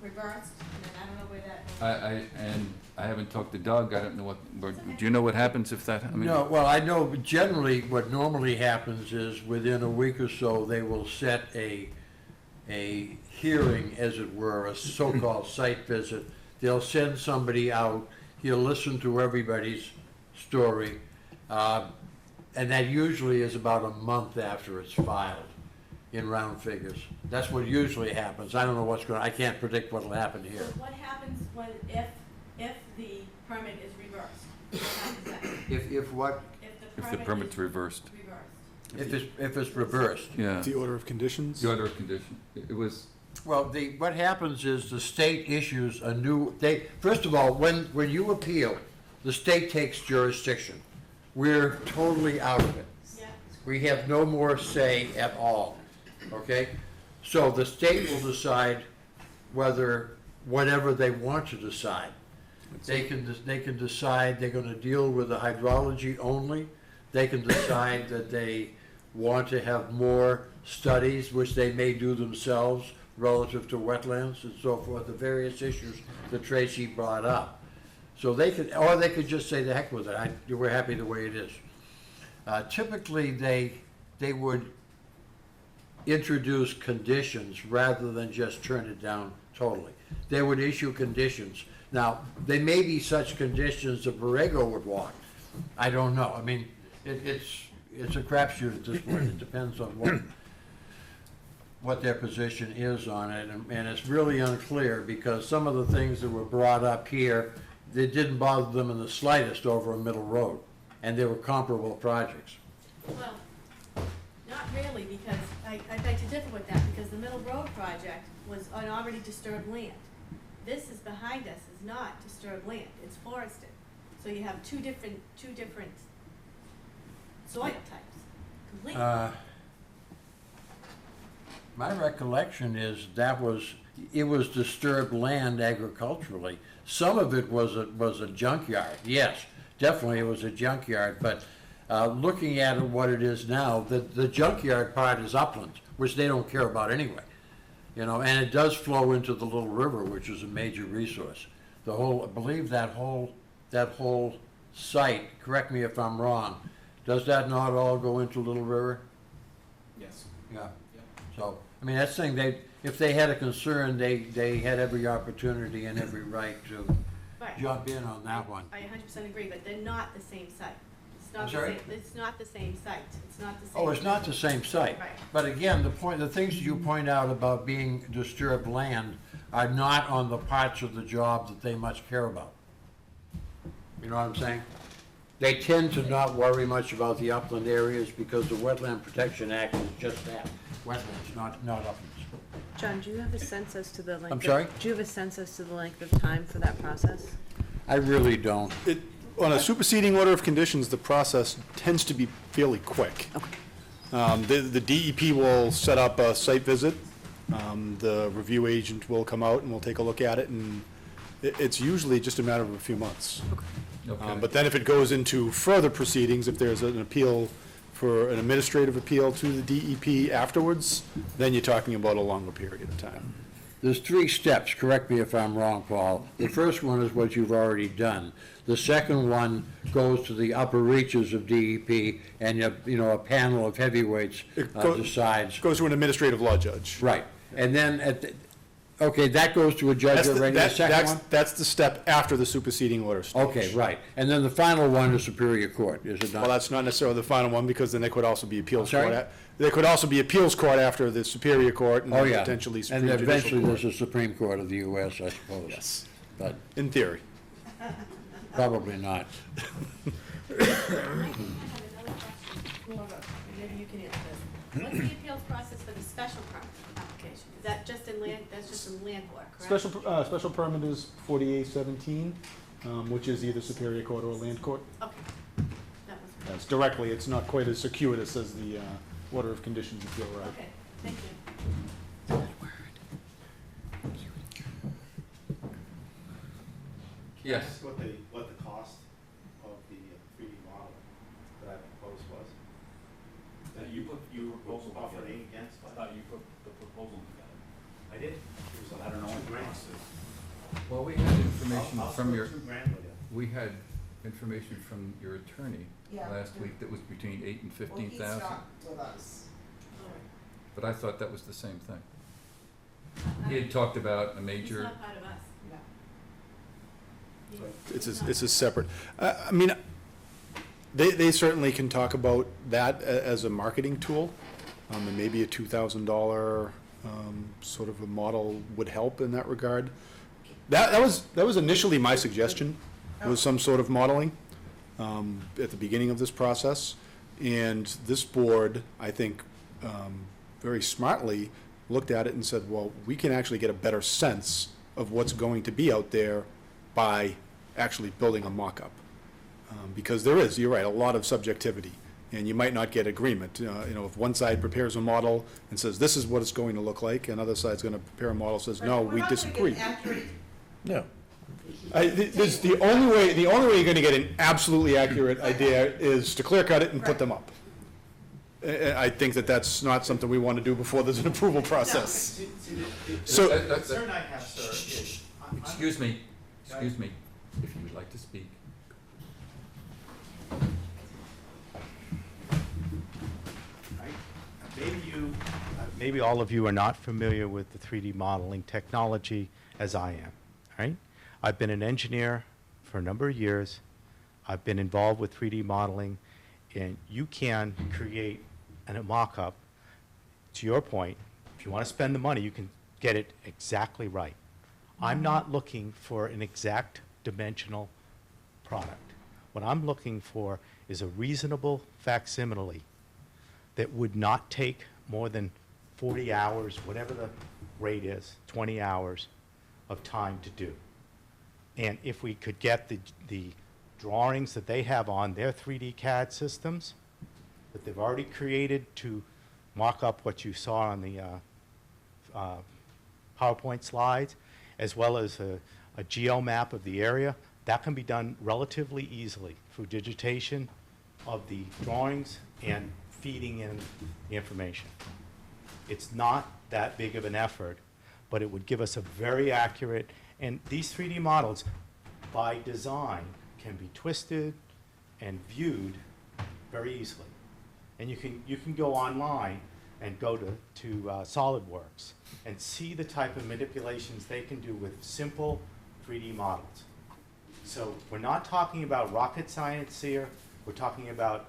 reversed, and then I don't know where that. I haven't talked to Doug, I don't know do you know what happens if that, I mean? No, well, I know generally what normally happens is within a week or so, they will set a hearing, as it were, a so-called site visit. They'll send somebody out, he'll listen to everybody's story, and that usually is about a month after it's filed, in round figures. That's what usually happens. I don't know I can't predict what'll happen So here. what happens when, if the permit is reversed? What happens then? If what? If the permit's is reversed, reversed. If it's reversed. yeah. The order of conditions? The order of condition, it was, Well, what happens is the state issues a new, first of all, when you appeal, the state takes jurisdiction. We're totally out of it. Yeah, We have no more say at all, okay? So the state will decide whatever they want to decide. They can decide they're gonna deal with the hydrology only. They can decide that they want to have more studies, which they may do themselves, relative to wetlands and so forth, the various issues that Tracy brought up. So they could just say, the heck with it, we're happy the way it is. Typically, they would introduce conditions rather than just turn it down totally. They would issue conditions. Now, they may be such conditions that Borrego would want. I don't know. I mean, it's a crapshoot at this point. It depends on what their position is on it, and it's really unclear because some of the things that were brought up here, they didn't bother them in the slightest over a middle road, and they were comparable projects. well, not really, because I beg to differ with that, because the Middle Road project was on already disturbed land. This is behind us, is not disturbed land, it's forested. So you have two different soil types, completely. My recollection is it was disturbed land agriculturally. Some of it was a junkyard, yes, definitely it was a junkyard, but looking at what it is now, the junkyard part is upland, which they don't care about anyway. And it does flow into the Little River, which is a major resource. I believe that whole site, correct me if I'm wrong, does that not all go into Little River? Yes. Yeah. So, I mean, that's the thing, if they had a concern, they had every opportunity and every right to Right. jump in on that one. I 100% agree, but they're not the same site. It's not I'm the sorry? same- It's not the same site, it's not the same. Oh, it's not the same site. Right. But again, the things you point out about being disturbed land are not on the parts of the job that they much care about. You know what I'm saying? They tend to not worry much about the upland areas because the Wetland Protection Act is just that, wetlands, not uplands. John, do you have a sense as to the length? I'm sorry? Do you have a sense as to the length of time for that process? I really don't. On a superseding order of conditions, the process tends to be fairly quick. The DEP will set up a site visit. The review agent will come out and we'll take a look at it, and it's usually just a matter of a few months. okay. But then if it goes into further proceedings, if there's an appeal for an administrative appeal to the DEP afterwards, then you're talking about a longer period of time. There's 3 steps, correct me if I'm wrong, Paul. The first one is what you've already done. The second one goes to the upper reaches of DEP, and a panel of heavyweights decides. Goes to an administrative law judge. Right, and then okay, that goes to a judge That's the, already, the second one? that's the step after the superseding order stage. Okay, right, and then the final one is Superior Court, is it Well, not? that's not necessarily the final one, because then there could also be appeals Sorry? court. There could also be appeals court after the Superior Court and Oh, then yeah. potentially And Supreme Judicial eventually Court. there's a Supreme Court of the US, I suppose. Yes, But in theory. probably not. I have another question, more of a, maybe you can answer this. What's the appeals process for the special permit application? Is that just in land, that's just in land court, correct? Special permit is 4817, which is either Superior Court or Land Court. Okay, that was, That's directly, it's not quite as circuitous as the order of conditions appeal route. okay, thank you. Yes. Ask what the cost of the 3D model that I proposed was? That you were offering against? I thought you put the proposal together. I did. I don't know what the $2,000. cost is. Well, we had information I'll from split your, $2,000 with you. we had information from your attorney Yeah. last week that was between 8 and Well, 15,000. he's not with us. But I thought that was the same thing. He had talked about a It's major, not part of us. No. It's a separate, I mean, they certainly can talk about that as a marketing tool. And maybe a $2,000 sort of a model would help in that regard. That was initially my suggestion, was some sort of modeling at the beginning of this process. And this board, I think, very smartly looked at it and said, well, we can actually get a better sense of what's going to be out there by actually building a mock-up. Because there is, you're right, a lot of subjectivity, and you might not get agreement. If one side prepares a model and says, this is what it's going to look like, and another side's gonna prepare a model that says, no, we disagree. We're not gonna get an accurate, This, the only way you're gonna get an absolutely accurate idea is to clear cut it and put them up. I think that's not something we wanna do before there's an approval process. See, the So- concern I have, sir, is. excuse me, if you would like to speak. Maybe all of you are not familiar with the 3D modeling technology as I am, right? I've been an engineer for a number of years. I've been involved with 3D modeling, and you can create a mock-up, to your point, if you want to spend the money, you can get it exactly right. I'm not looking for an exact dimensional product. What I'm looking for is a reasonable facsimile that would not take more than 40 hours, whatever the rate is, 20 hours of time to do. And if we could get the drawings that they have on their 3D CAD systems, that they've already created to mock up what you saw on the PowerPoint slides, as well as a geomap of the area, that can be done relatively easily through digitation of the drawings and feeding in the information. It's not that big of an effort, but it would give us a very accurate, and these 3D models, by design, can be twisted and viewed very easily. And you can go online and go to SolidWorks and see the type of manipulations they can do with simple 3D models. So we're not talking about rocket science here. We're talking about,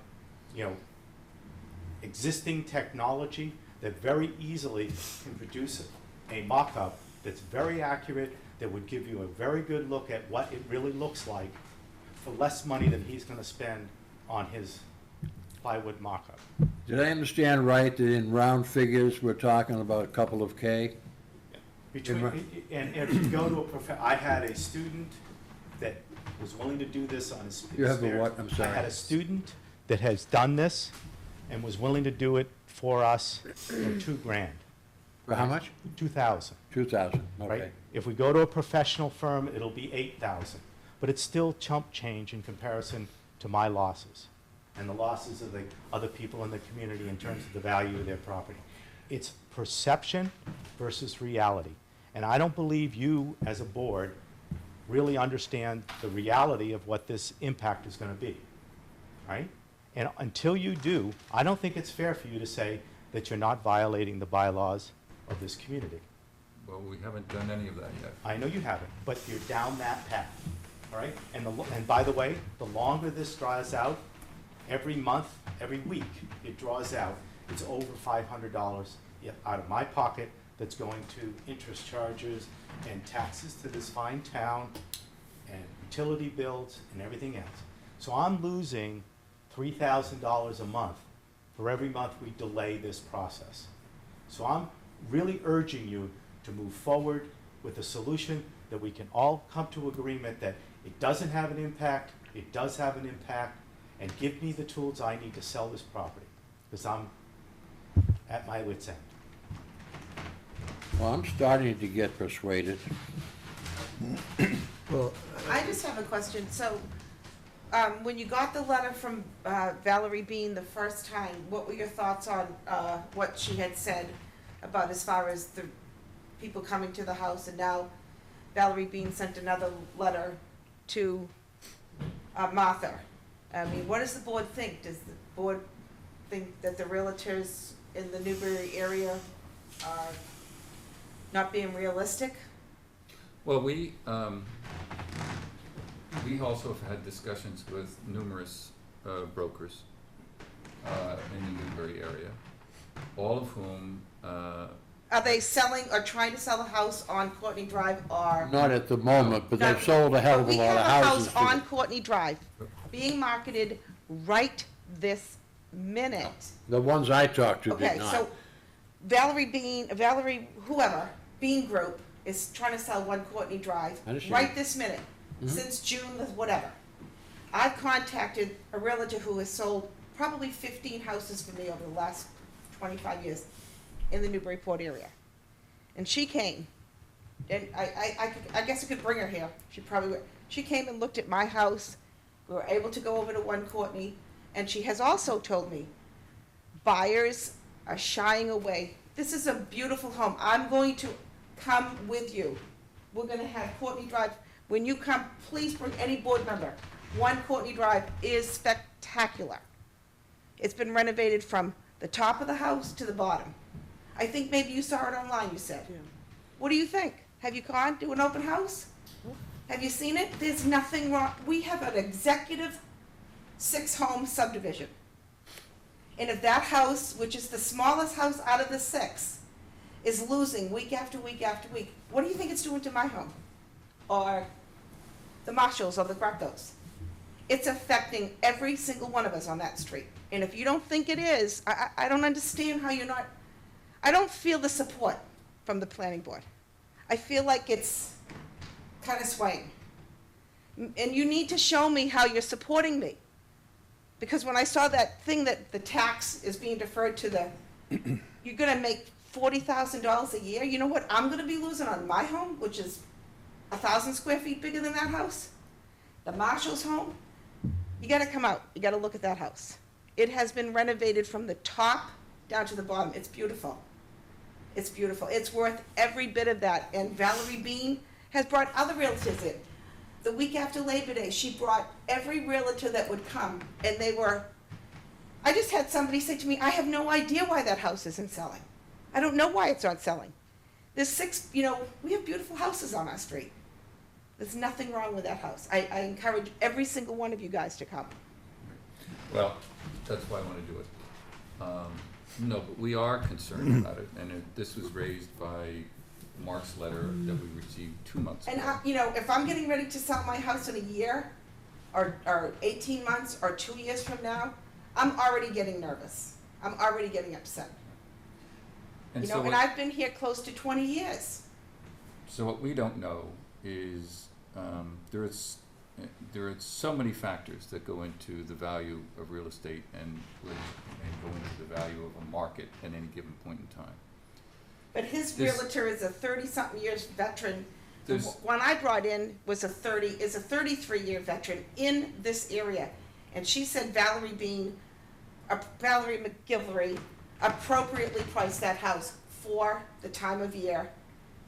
existing technology that very easily can produce a mock-up that's very accurate, that would give you a very good look at what it really looks like for less money than he's going to spend on his plywood mock-up. Did I understand right that in round figures, we're talking about a couple of K? And if you go to I had a student that was willing to do this on his You have a spare- what? I'm sorry. I had a student that has done this and was willing to do it for us for $2,000. For how much? 2,000, 2,000, right? okay. If we go to a professional firm, it'll be 8,000, but it's still chump change in comparison to my losses and the losses of the other people in the community in terms of the value of their property. It's perception versus reality. And I don't believe you, as a board, really understand the reality of what this impact is going to be, right? And until you do, I don't think it's fair for you to say that you're not violating the bylaws of this community. Well, we haven't done any of that yet. I know you haven't, but you're down that path, all right? And by the way, the longer this draws out, every month, every week, it draws out, it's over $500 out of my pocket that's going to interest charges and taxes to this fine town and utility bills and everything else. So I'm losing $3,000 a month for every month we delay this process. So I'm really urging you to move forward with a solution that we can all come to agreement that it doesn't have an impact, it does have an impact, and give me the tools I need to sell this property, because I'm at my wit's end. Well, I'm starting to get persuaded. Well, I just have a question. So, when you got the letter from Valerie Bean the first time, what were your thoughts on what she had said about as far as the people coming to the house? And now Valerie Bean sent another letter to Martha. I mean, what does the board think? Does the board think that the realtors in the Newbury area are not being realistic? Well, we also have had discussions with numerous brokers in the Newbury area, all of whom, Are they selling or trying to sell a house on Courtney Drive or? Not at the moment, but they've No, sold a hell of a We lot of have a houses. house on Courtney Drive being marketed right this minute. The ones I talked to did Okay, not. so whoever, Bean Group is trying to sell one Courtney Drive I understand. right this minute, since June, whatever. I've contacted a realtor who has sold probably 15 houses for me over the last 25 years in the Newburyport area. And she came, and I guess I could bring her here, she probably would. She came and looked at my house, we were able to go over to One Courtney, and she has also told me, buyers are shying away. This is a beautiful home, I'm going to come with you. We're gonna have Courtney Drive, when you come, please bring any board member. One Courtney Drive is spectacular. It's been renovated from the top of the house to the bottom. I think maybe you saw it online, you said. Yeah. What do you think? Have you gone to an open house? Have you seen it? There's nothing wrong. We have an executive 6-home subdivision. And if that house, which is the smallest house out of the 6, is losing week after week after week, what do you think it's doing to my home? Or the Marshalls or the Gretos? It's affecting every single one of us on that street. And if you don't think it is, I don't understand how you're not, I don't feel the support from the planning board. I feel like it's kind of swaying. And you need to show me how you're supporting me. Because when I saw that thing that the tax is being deferred to the, you're gonna make $40,000 a year, you know what I'm gonna be losing on my home, which is 1,000 square feet bigger than that house? The Marshall's home? You gotta come out, you gotta look at that house. It has been renovated from the top down to the bottom, it's beautiful. It's beautiful, it's worth every bit of that, and Valerie Bean has brought other realtors in. The week after Labor Day, she brought every realtor that would come, and they were, I just had somebody say to me, I have no idea why that house isn't selling. I don't know why it's not selling. There's 6, we have beautiful houses on our street. There's nothing wrong with that house. I encourage every single one of you guys to come. well, that's why I want to do it. No, but we are concerned about it, and this was raised by Mark's letter that we received 2 months ago. And if I'm getting ready to sell my house in a year, or 18 months, or 2 years from now, I'm already getting nervous. I'm already getting upset. And And I've been here close to 20 years. So what we don't know is, there are so many factors that go into the value of real estate and go into the value of a market at any given point in time. But his This- realtor is a 30-something years veteran. The There's- one I brought in is a 33-year veteran in this area. And she said Valerie McGillivray appropriately priced that house for the time of year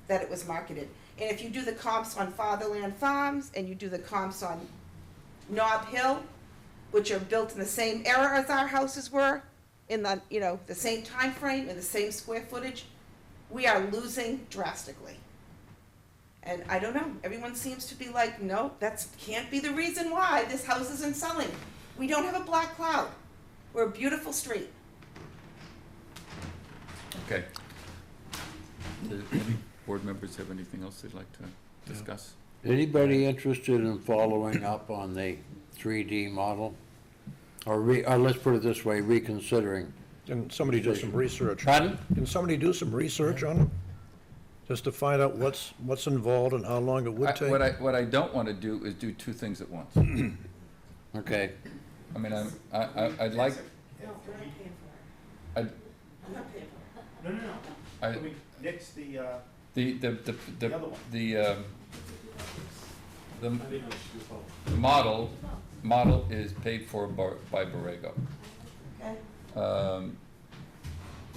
that it was marketed. And if you do the comps on Fatherland Farms and you do the comps on Nob Hill, which are built in the same era as our houses were, in the, the same time frame and the same square footage, we are losing drastically. And I don't know, everyone seems to be like, no, that can't be the reason why this house isn't selling. We don't have a black cloud. We're a beautiful street. Okay. Do any board members have anything else they'd like to discuss? Anybody interested in following up on the 3D model? Or let's put it this way, reconsidering? Can somebody do some research? Pardon? Can somebody do some research on it? Just to find out what's involved and how long it would take? What I don't want to do is do 2 things at once. Okay. I mean, I'd like, No, we're not paying for it. I'd, I'm not paying for it. I, Nick's the the other one. The the model is paid for by Borrego. Okay?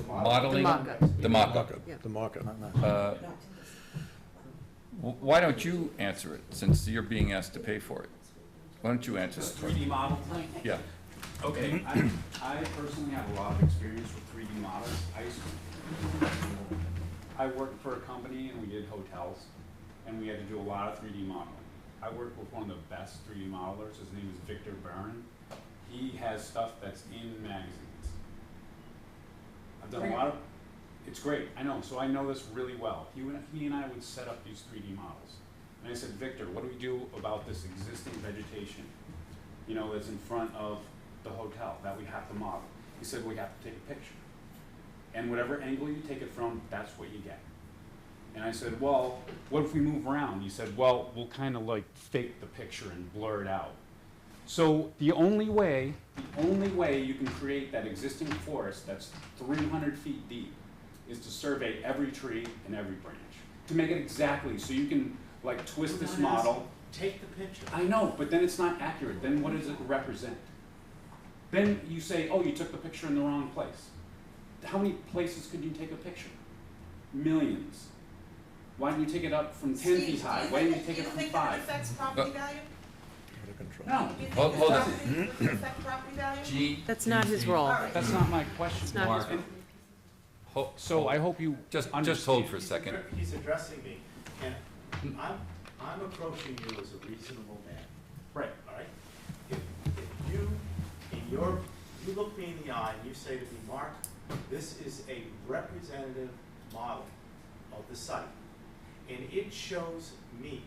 Modeling. The mock-up. The mock-up. The market. Why don't you answer it, since you're being asked to pay for it? Why don't you answer This it? 3D model thing? Yeah. Okay, I personally have a lot of experience with 3D models. I worked for a company and we did hotels, and we had to do a lot of 3D modeling. I worked with one of the best 3D modelers. His name is Victor Barron. He has stuff that's in magazines. I've done a lot of, it's great, I know, so I know this really well. He and I would set up these 3D models. And I said, Victor, what do we do about this existing vegetation, you know, that's in front of the hotel that we have to model? He said, we have to take a picture. And whatever angle you take it from, that's what you get. And I said, well, what if we move around? He said, well, we'll kind of like fake the picture and blur it out. So the only way you can create that existing forest that's 300 feet deep is to survey every tree and every branch. To make it exactly, so you can like twist this model. Take the picture. I know, but then it's not accurate. Then what does it represent? Then you say, oh, you took the picture in the wrong place. How many places could you take a picture? Millions. Why didn't you take it up from 10 feet high? Why didn't you take it from 5? Do you think that it affects property value? No, Do you think Hold the on. property would affect property value? G. That's not his role. All right. that's not my question. It's not his And Ho- so I hope you Just understand. hold for a second. He's addressing me, and I'm approaching you as a reasonable man, Right. all right? If you, you look me in the eye and you say to me, Mark, this is a representative model of the site, and it shows me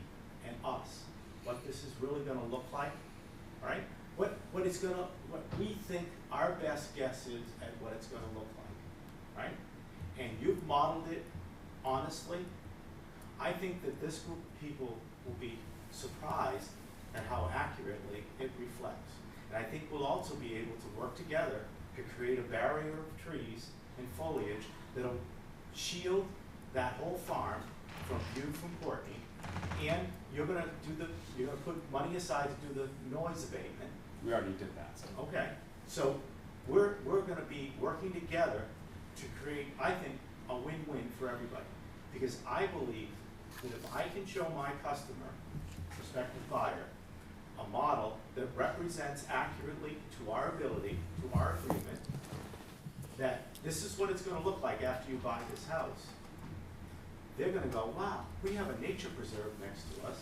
and us what this is really gonna look like, all right? What we think our best guess is at what it's gonna look like, right? And you've modeled it honestly. I think that this group of people will be surprised at how accurately it reflects. And I think we'll also be able to work together to create a barrier of trees and foliage that'll shield that whole farm from view from Courtney. And you're gonna put money aside to do the noise abatement. We already did that. Okay, so we're gonna be working together to create, I think, a win-win for everybody. Because I believe that if I can show my customer, prospective buyer, a model that represents accurately to our ability, to our agreement, that this is what it's gonna look like after you buy this house, they're gonna go, wow, we have a nature preserve next to us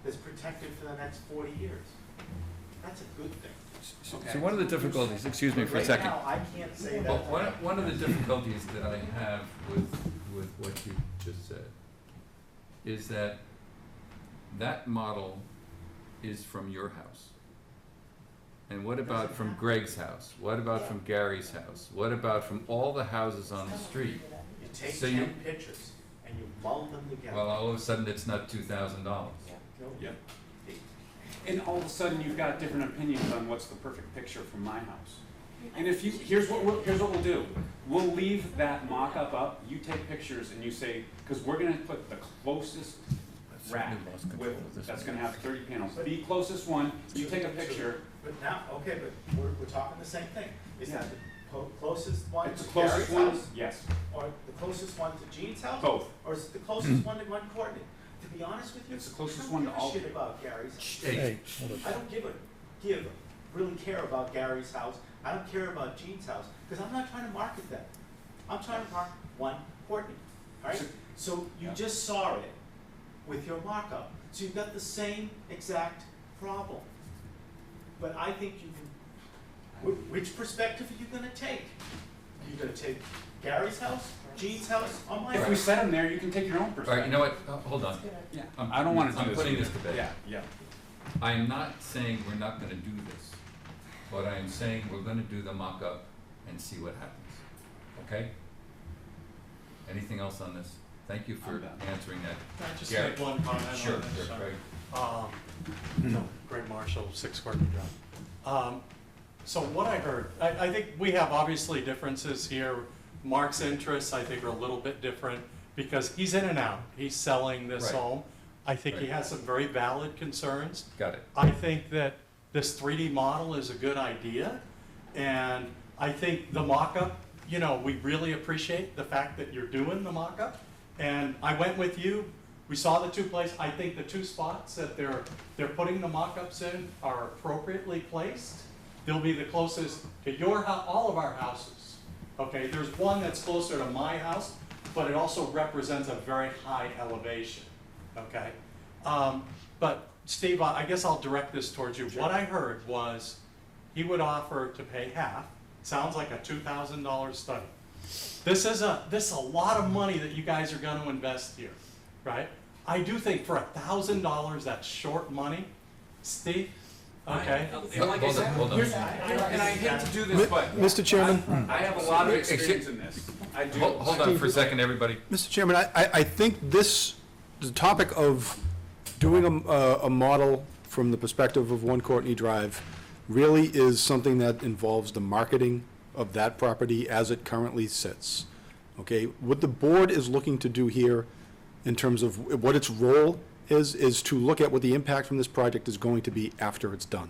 that's protected for the next 40 years. That's a good thing. So one of the difficulties, excuse me for a Right second. now, I can't say Well, that. one of the difficulties that I have with what you just said is that that model is from your house. And what about from Greg's house? What about from Gary's house? What about from all the houses on the street? You take So 10 you- pictures and you mull them together. Well, all of a sudden, it's not $2,000. Yeah. And all of a sudden, you've got different opinions on what's the perfect picture from my house. And if you, here's what we'll do. We'll leave that mock-up up, you take pictures and you say, because we're gonna put the closest rack that's gonna have 30 panels. The closest one, you take a picture. But now, okay, but we're talking the same thing. Is that the closest one It's to the closest Gary's one, house? yes, Or the closest one to Gene's house? both. Or is it the closest one to Glen Courtney? To be honest with you, It's the closest one to all. I don't give a shit about Gary's house. Hey, hold it. I don't really care about Gary's house. I don't care about Gene's house, because I'm not trying to market them. I'm trying to market one Courtney, all right? So you just saw it with your markup. So you've got the same exact problem. But I think you can, which perspective are you gonna take? Are you gonna take Gary's house, Gene's house, or my If we house? set them there, you can take your own All right, perspective. you know what, hold on. Yeah, I don't wanna do this. I'm putting either. this to bed. Yeah. I'm not saying we're not gonna do this, but I'm saying we're gonna do the mock-up and see what happens, okay? Anything else on this? Thank you for I'm done. answering that. Can I just Gary? make one comment on Sure, this? sure, Greg. Greg Marshall, 6 Courtney Drive. So what I heard, I think we have obviously differences here. Mark's interests, I think, are a little bit different because he's in and out. He's selling this Right. home. I think he Right. has some very valid concerns. Got it. I think that this 3D model is a good idea, and I think the mock-up, you know, we really appreciate the fact that you're doing the mock-up. And I went with you, we saw the two places, I think the two spots that they're putting the mock-ups in are appropriately placed. They'll be the closest to your house, all of our houses. Okay, there's one that's closer to my house, but it also represents a very high elevation, okay? But Steve, I guess I'll direct this towards you. What I heard was he would offer to pay half. Sounds like a $2,000 study. This is a lot of money that you guys are gonna invest here, right? I do think for $1,000, that's short money. Steve, okay? And like I said, hold on. And I hate to do this, but Mr. Chairman? I have a lot of experience in this. I do. Hold on for a second, everybody. Mr. Chairman, I think the topic of doing a model from the perspective of 1 Courtney Drive really is something that involves the marketing of that property as it currently sits. Okay, what the board is looking to do here in terms of what its role is to look at what the impact from this project is going to be after it's done.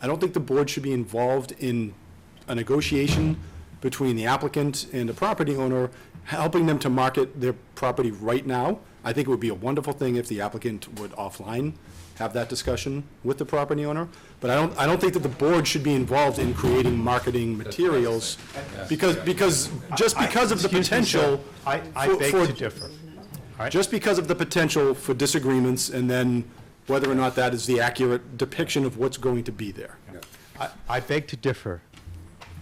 I don't think the board should be involved in a negotiation between the applicant and the property owner, helping them to market their property right now. I think it would be a wonderful thing if the applicant would offline have that discussion with the property owner. But I don't think that the board should be involved in creating marketing materials because of the Excuse me, potential. sir. I for- beg for- to differ. All right? Just because of the potential for disagreements and then whether or not that is the accurate depiction of what's going to be there. I beg to differ.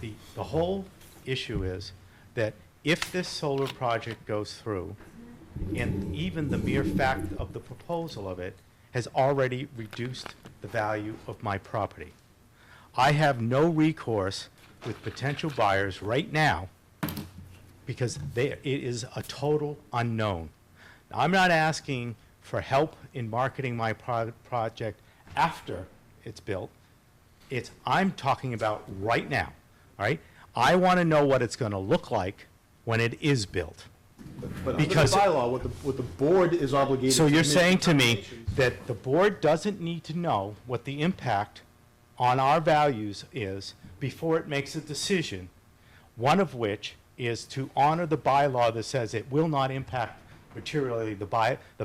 The whole issue is that if this solar project goes through, and even the mere fact of the proposal of it has already reduced the value of my property. I have no recourse with potential buyers right now because it is a total unknown. Now, I'm not asking for help in marketing my project after it's built. I'm talking about right now, all right? I want to know what it's going to look like when it is built. But under the Because- bylaw, what the board is obligated to So you're make saying to me determinations. that the board doesn't need to know what the impact on our values is before it makes a decision, one of which is to honor the bylaw that says it will not impact materially the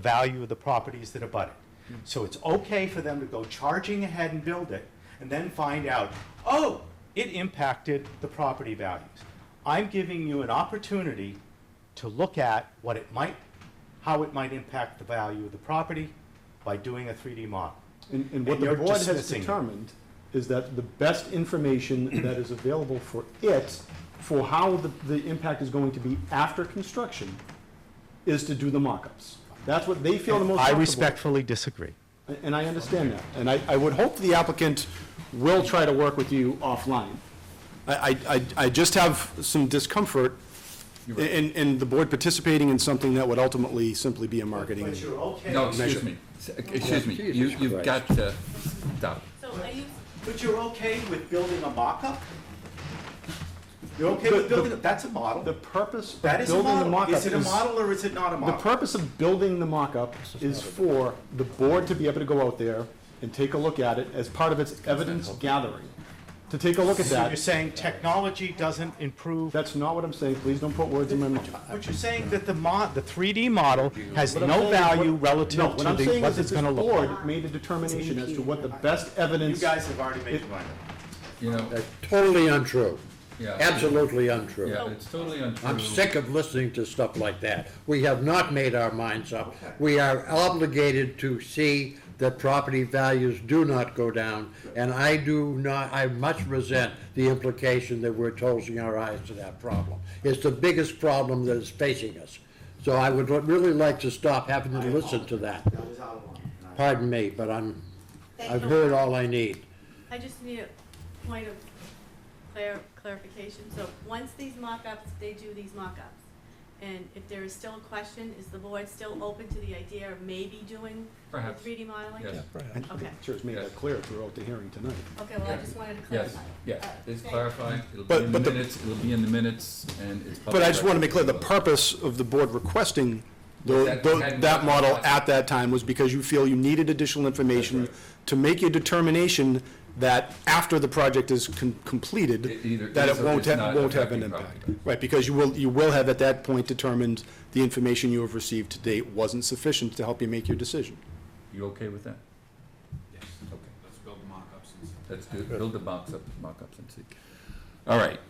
value of the properties that abut it. So it's okay for them to go charging ahead and build it, and then find out, oh, it impacted the property values. I'm giving you an opportunity to look at how it might impact the value of the property by doing a 3D model. And what the you're board has dismissing it. determined is that the best information that is available for it, for how the impact is going to be after construction, is to do the mock-ups. That's what they feel the most I comfortable. respectfully disagree. And I understand that. And I would hope the applicant will try to work with you offline. I just have some discomfort in the board participating in something that would ultimately simply be a marketing. But you're okay. No, excuse me. Excuse me. You've got to stop. So are you, But you're okay with building a mock-up? You're okay with building, that's a model. The purpose of That is a building the model. mock-up Is it a model or is it not a The model? purpose of building the mock-up is for the board to be able to go out there and take a look at it as part of its evidence gathering. To take a look at So you're that. saying technology doesn't improve? That's not what I'm saying. Please don't put words in my mouth. But you're saying that the 3D model has What I'm no saying is value what- relative No, to what I'm saying what is it's that going to this look like? board made a determination as to what the best You evidence. guys have already made your mind up. You know, That's totally untrue. yeah. Absolutely untrue. Yeah, it's totally untrue. I'm sick of listening to stuff like that. We have not made our minds up. We are obligated to see that property values do not go down, and I much resent the implication that we're closing our eyes to that problem. It's the biggest problem that is facing us. So I would really like to stop having to listen to that. That was out of line. Pardon me, but I've heard all I need. I just need a point of clarification. So once these mock-ups, they do these mock-ups. And if there is still a question, is the board still open to the idea of maybe doing the Perhaps. 3D modeling? Yes. Okay. Sure, it's made that clear throughout the hearing tonight. Okay, well, I just wanted to Yes, clarify. yes, it's Thank you. clarified, it'll be But- in the but the- minutes, it'll be in the minutes, and it's. But I just want to public make clear, the record. purpose of the board requesting That model at that time was because you feel you needed additional information That's right. to make your determination that after the project is completed, It either that is it or won't is not have an affecting impact. property. Right, because you will have at that point determined the information you have received to date wasn't sufficient to help you make your decision. You okay with that? Yes. Okay. Let's build the mock-ups and see. Let's build the mock-ups and see. All right.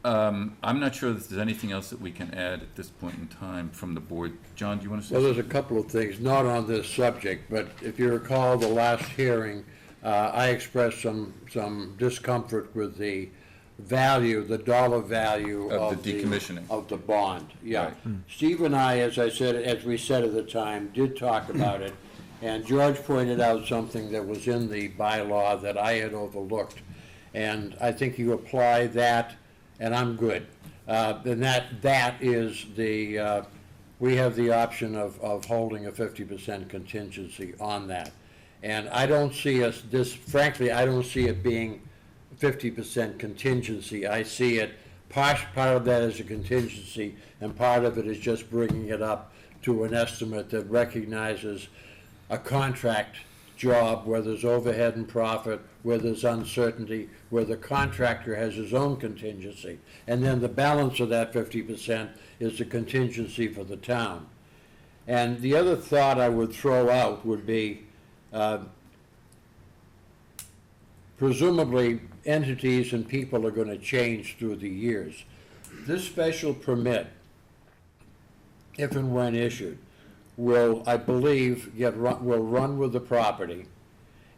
I'm not sure if there's anything else that we can add at this point in time from the board. John, do you want to say Well, something? there's a couple of things, not on this subject, but if you recall the last hearing, I expressed some discomfort with the value, the dollar value Of of the decommissioning. of the bond, yeah. Right. Steve and I, as we said at the time, did talk about it, and George pointed out something that was in the bylaw that I had overlooked. And I think you apply that, and I'm good. And that is we have the option of holding a 50% contingency on that. And I don't see frankly, I don't see it being 50% contingency. I see it, part of that is a contingency, and part of it is just bringing it up to an estimate that recognizes a contract job where there's overhead and profit, where there's uncertainty, where the contractor has his own contingency. And then the balance of that 50% is the contingency for the town. And the other thought I would throw out would be, presumably entities and people are going to change through the years. This special permit, if and when issued, will, I believe, will run with the property,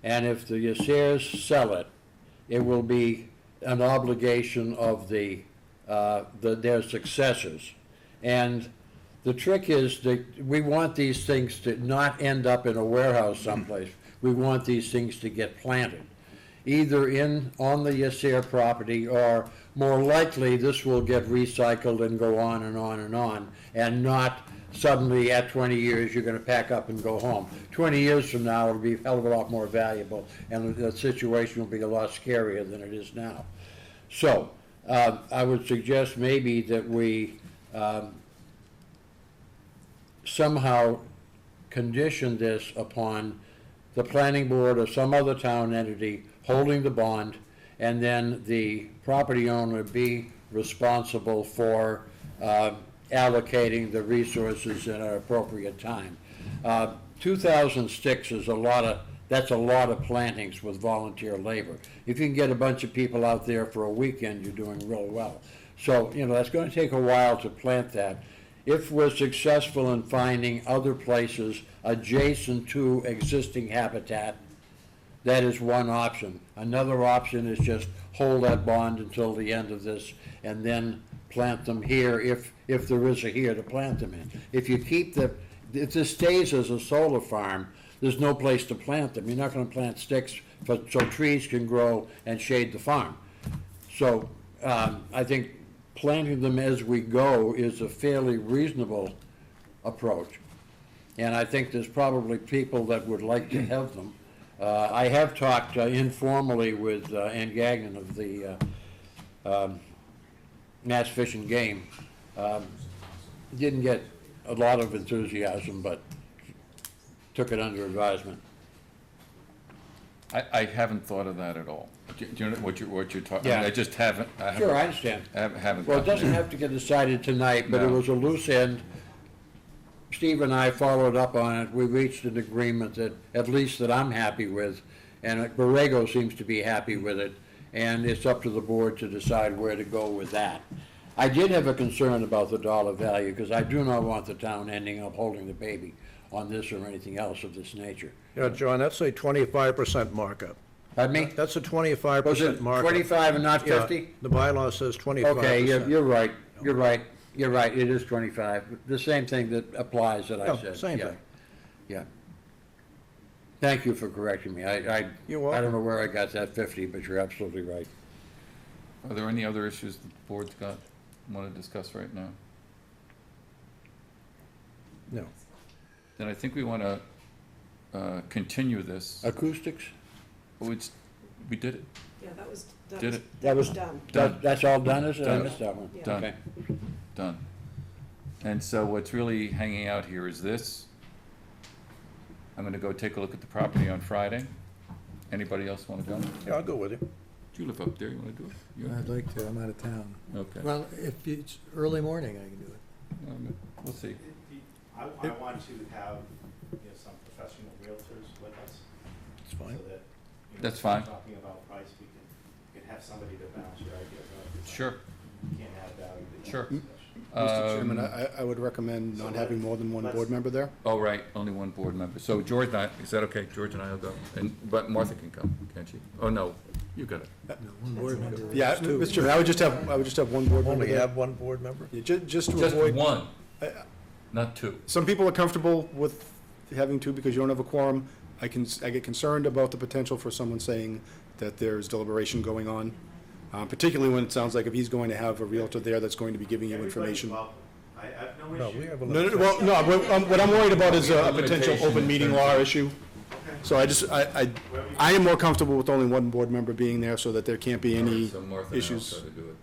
and if the Yseres sell it, it will be an obligation of their successors. And the trick is that we want these things to not end up in a warehouse someplace. We want these things to get planted, either on the Yser property, or more likely, this will get recycled and go on and on and on, and not suddenly at 20 years, you're gonna pack up and go home. 20 years from now, it'll be a hell of a lot more valuable, and the situation will be a lot scarier than it is now. So, I would suggest maybe that we somehow condition this upon the planning board or some other town entity holding the bond, and then the property owner be responsible for allocating the resources at an appropriate time. 2,000 sticks is that's a lot of plantings with volunteer labor. If you can get a bunch of people out there for a weekend, you're doing real well. So, that's going to take a while to plant that. If we're successful in finding other places adjacent to existing habitat, that is one option. Another option is just hold that bond until the end of this and then plant them here if there is a here to plant them in. If this stays as a solar farm, there's no place to plant them. You're not going to plant sticks so trees can grow and shade the farm. So I think planting them as we go is a fairly reasonable approach. And I think there's probably people that would like to have them. I have talked informally with Ann Gagnon of the Mass Fish and Game. Didn't get a lot of enthusiasm, but took it under advisement. I haven't thought of that at all. Do you know what you're talking? Yeah. I just haven't. Sure, I understand. Haven't. Well, it doesn't have to get decided tonight, but it No. was a loose end. Steve and I followed up on it. We reached an agreement that, at least that I'm happy with, and Borrego seems to be happy with it, and it's up to the board to decide where to go with that. I did have a concern about the dollar value, because I do not want the town ending up holding the baby on this or anything else of this nature. Yeah, John, that's a 25% markup. Pardon me? That's a Was 25% it markup. 25 and not Yeah, 50? the bylaw says 25%. Okay, you're right, it is 25, the same thing that applies that I Yeah, said. same Yeah. thing. Yeah. Thank you for correcting me, You're I welcome. don't know where I got that 50, but you're absolutely right. Are there any other issues the board's want to discuss right now? No. Then I think we want to continue this. Acoustics? We did it. Yeah, that was That was done. Done. That's all done, is it? I Done. missed that one. Yeah. Done. Okay. Done. And so what's really hanging out here is this. I'm gonna go take a look at the property on Friday. Anybody else wanna go? Yeah, I'll go with you. Do you live up there? You wanna do it? You- I'd like to, I'm out of town. Okay. Well, if it's early morning, I can do it. We'll see. I want to have, some professional realtors with us. It's fine. So that, That's if fine. we're talking about price, we can have somebody to bounce your ideas off. Sure. You can't add value to that Sure. discussion. Mr. Chairman, I would recommend not having more than one board member there. Oh, right, only one board member. So George and I, is that okay? George and I will go. But Martha can come, can't she? Oh, no, you got it. No, one board member. Yeah, Two. Mr. Chairman, I would just have one board member Only there. have one board member? Yeah, just to Just avoid. one, I- not two. Some people are comfortable with having two because you don't have a quorum. I get concerned about the potential for someone saying that there's deliberation going on, particularly when it sounds like if he's going to have a realtor there that's going to be giving you Everybody's information. welcome. I have no No, issue. we have a. No, well, no, what I'm worried about is a potential Limitation open in meeting terms law of- issue. So I am more comfortable with only one board member being there so that there can't be any So Martha and I will issues. try to do it.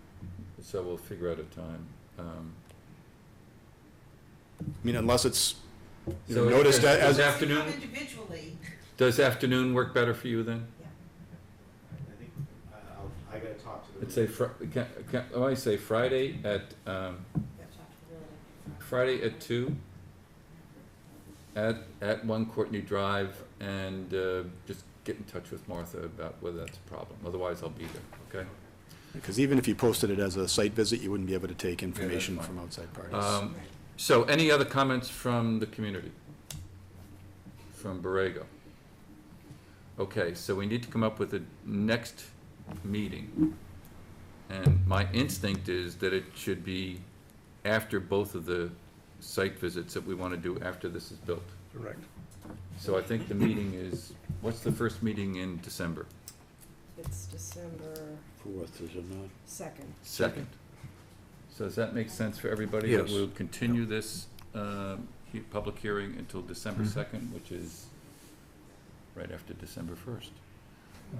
So we'll figure out a time. I mean, unless it's So noticed does as. afternoon, Come individually. does afternoon work better for you then? I think, I gotta talk to the. Let's say, I say Friday at 2, at 1 Courtney Drive, and just get in touch with Martha about whether that's a problem. Otherwise, I'll be there, okay? Because even if you posted it as a site visit, you wouldn't be able to take information fine. from outside parties. So any other comments from the community? From Borrego? Okay, so we need to come up with a next meeting. And my instinct is that it should be after both of the site visits that we want to do after this is built. Correct. So I think the meeting is, what's the first meeting in December? It's December 4th, is it not? 2nd. 2nd. So does that make sense for everybody? That Yes. we'll continue this public hearing until December 2nd, which is right after December 1st.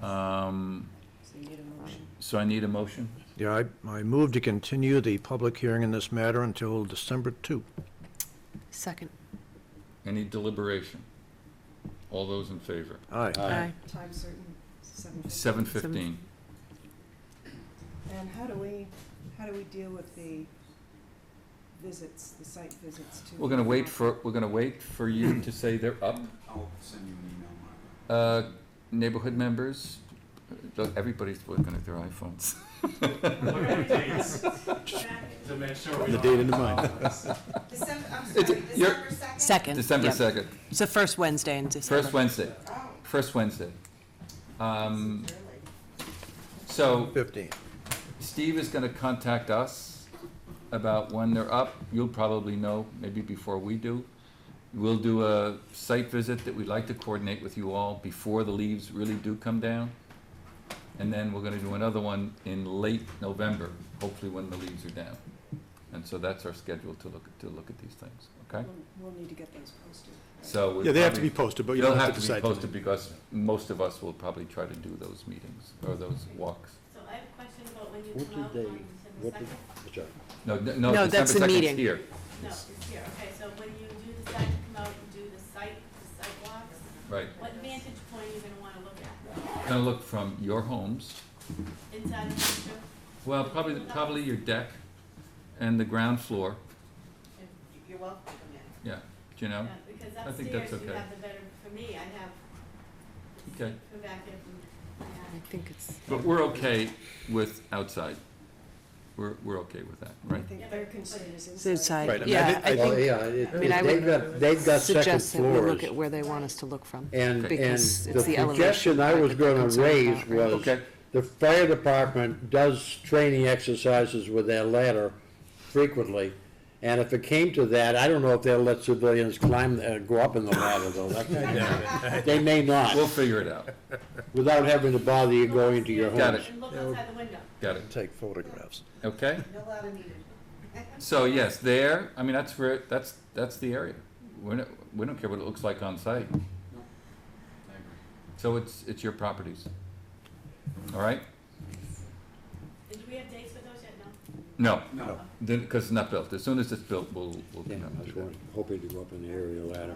So you need a motion. So I need a motion. Yeah, I move to continue the public hearing in this matter until December 2. Second. Any deliberation? All those in favor? Aye. Time certain, 7:15. 7:15. And how do we deal with the visits, the site visits to? We're gonna wait for you to say they're up. I'll send you an email, Martha. Neighborhood members, everybody's looking at their iPhones. Look at the dates to make sure we The don't date have in mind. problems. December, I'm It's- sorry, you're- December 2nd? Second. December Yep. 2nd, It's the first Wednesday in December. first Wednesday, Oh, first Wednesday. early. So 15. Steve is gonna contact us about when they're up. You'll probably know, maybe before we do. We'll do a site visit that we'd like to coordinate with you all before the leaves really do come down. And then we're gonna do another one in late November, hopefully when the leaves are down. And so that's our schedule to look at these things, okay? We'll need to get those posted. right? So we'll Yeah, they have to probably- be posted, but you They'll don't have have to to decide. be posted because most of us will probably try to do those meetings or those walks. So I have a question about when you What come did out they, on what December did, 2nd? sorry. No, No, that's December the 2nd 's meeting. here. No, it's here, okay, so when you do decide to come out and do the site walks, Right. what vantage point are you gonna wanna look at? Gonna look from your homes, Inside the picture? well, probably your deck and the ground floor, And you're welcome to come in. yeah, do you know? Yeah, because I think that's upstairs you okay. have the better, for me, I have, Okay. go back there from, I think it's. But we're okay with outside. We're okay with that, I right? think their concern is It's inside. inside, Right, I mean, yeah, I I think- Well, think, yeah, I mean, I would they've got second suggest that we look floors. at where they want us to look from. And Because the it's the elevation suggestion I part was that they're gonna concerned raise about, right? was, Okay. the fire department does training exercises with their ladder frequently. And if it came to that, I don't know if they'll let civilians climb, go up in the ladder though. They may We'll not, figure it out. without having to bother you going into your Got homes. it. and look outside the window. Got it, Take photographs. okay? No ladder needed. So yes, there, I mean, that's where, that's the area. We don't care what it looks like on site. I agree. So it's your properties. All right? Did we have dates for those yet? No? No, No. because it's not built. As soon as it's built, we'll Yeah, come I to was that. hoping to go up in the area ladder.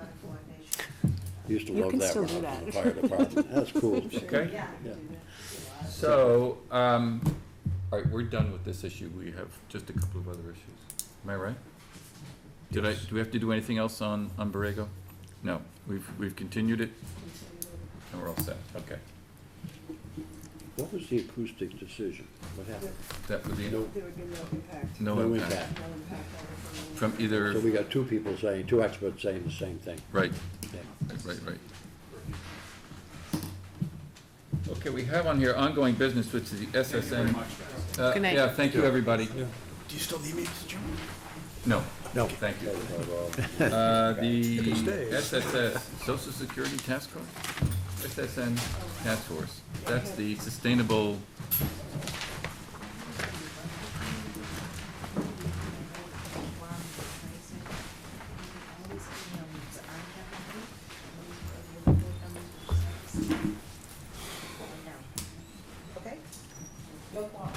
Used to You love can that still when I do was in the that. fire department. That's cool. Okay? Yeah. So, all right, we're done with this issue. We have just a couple of other issues. Am I right? Do we have to do anything else on Borrego? No, we've continued it, and we're all set. Okay. What was the acoustic decision? What happened? That would be No, There would be no impact, no no impact impact. no impact on the. from either, So we got two people saying, two experts saying the same thing. right, Okay. right. Okay, we have on here ongoing business, which is the SSN. Thank you very much, guys. Good night. Yeah, thank you, everybody. Do you still need me, Mr. Chairman? No, No. thank you. Uh, The stay. SSS, Social Security Task Force, SSN Task Force, that's the sustainable, Okay? No problem.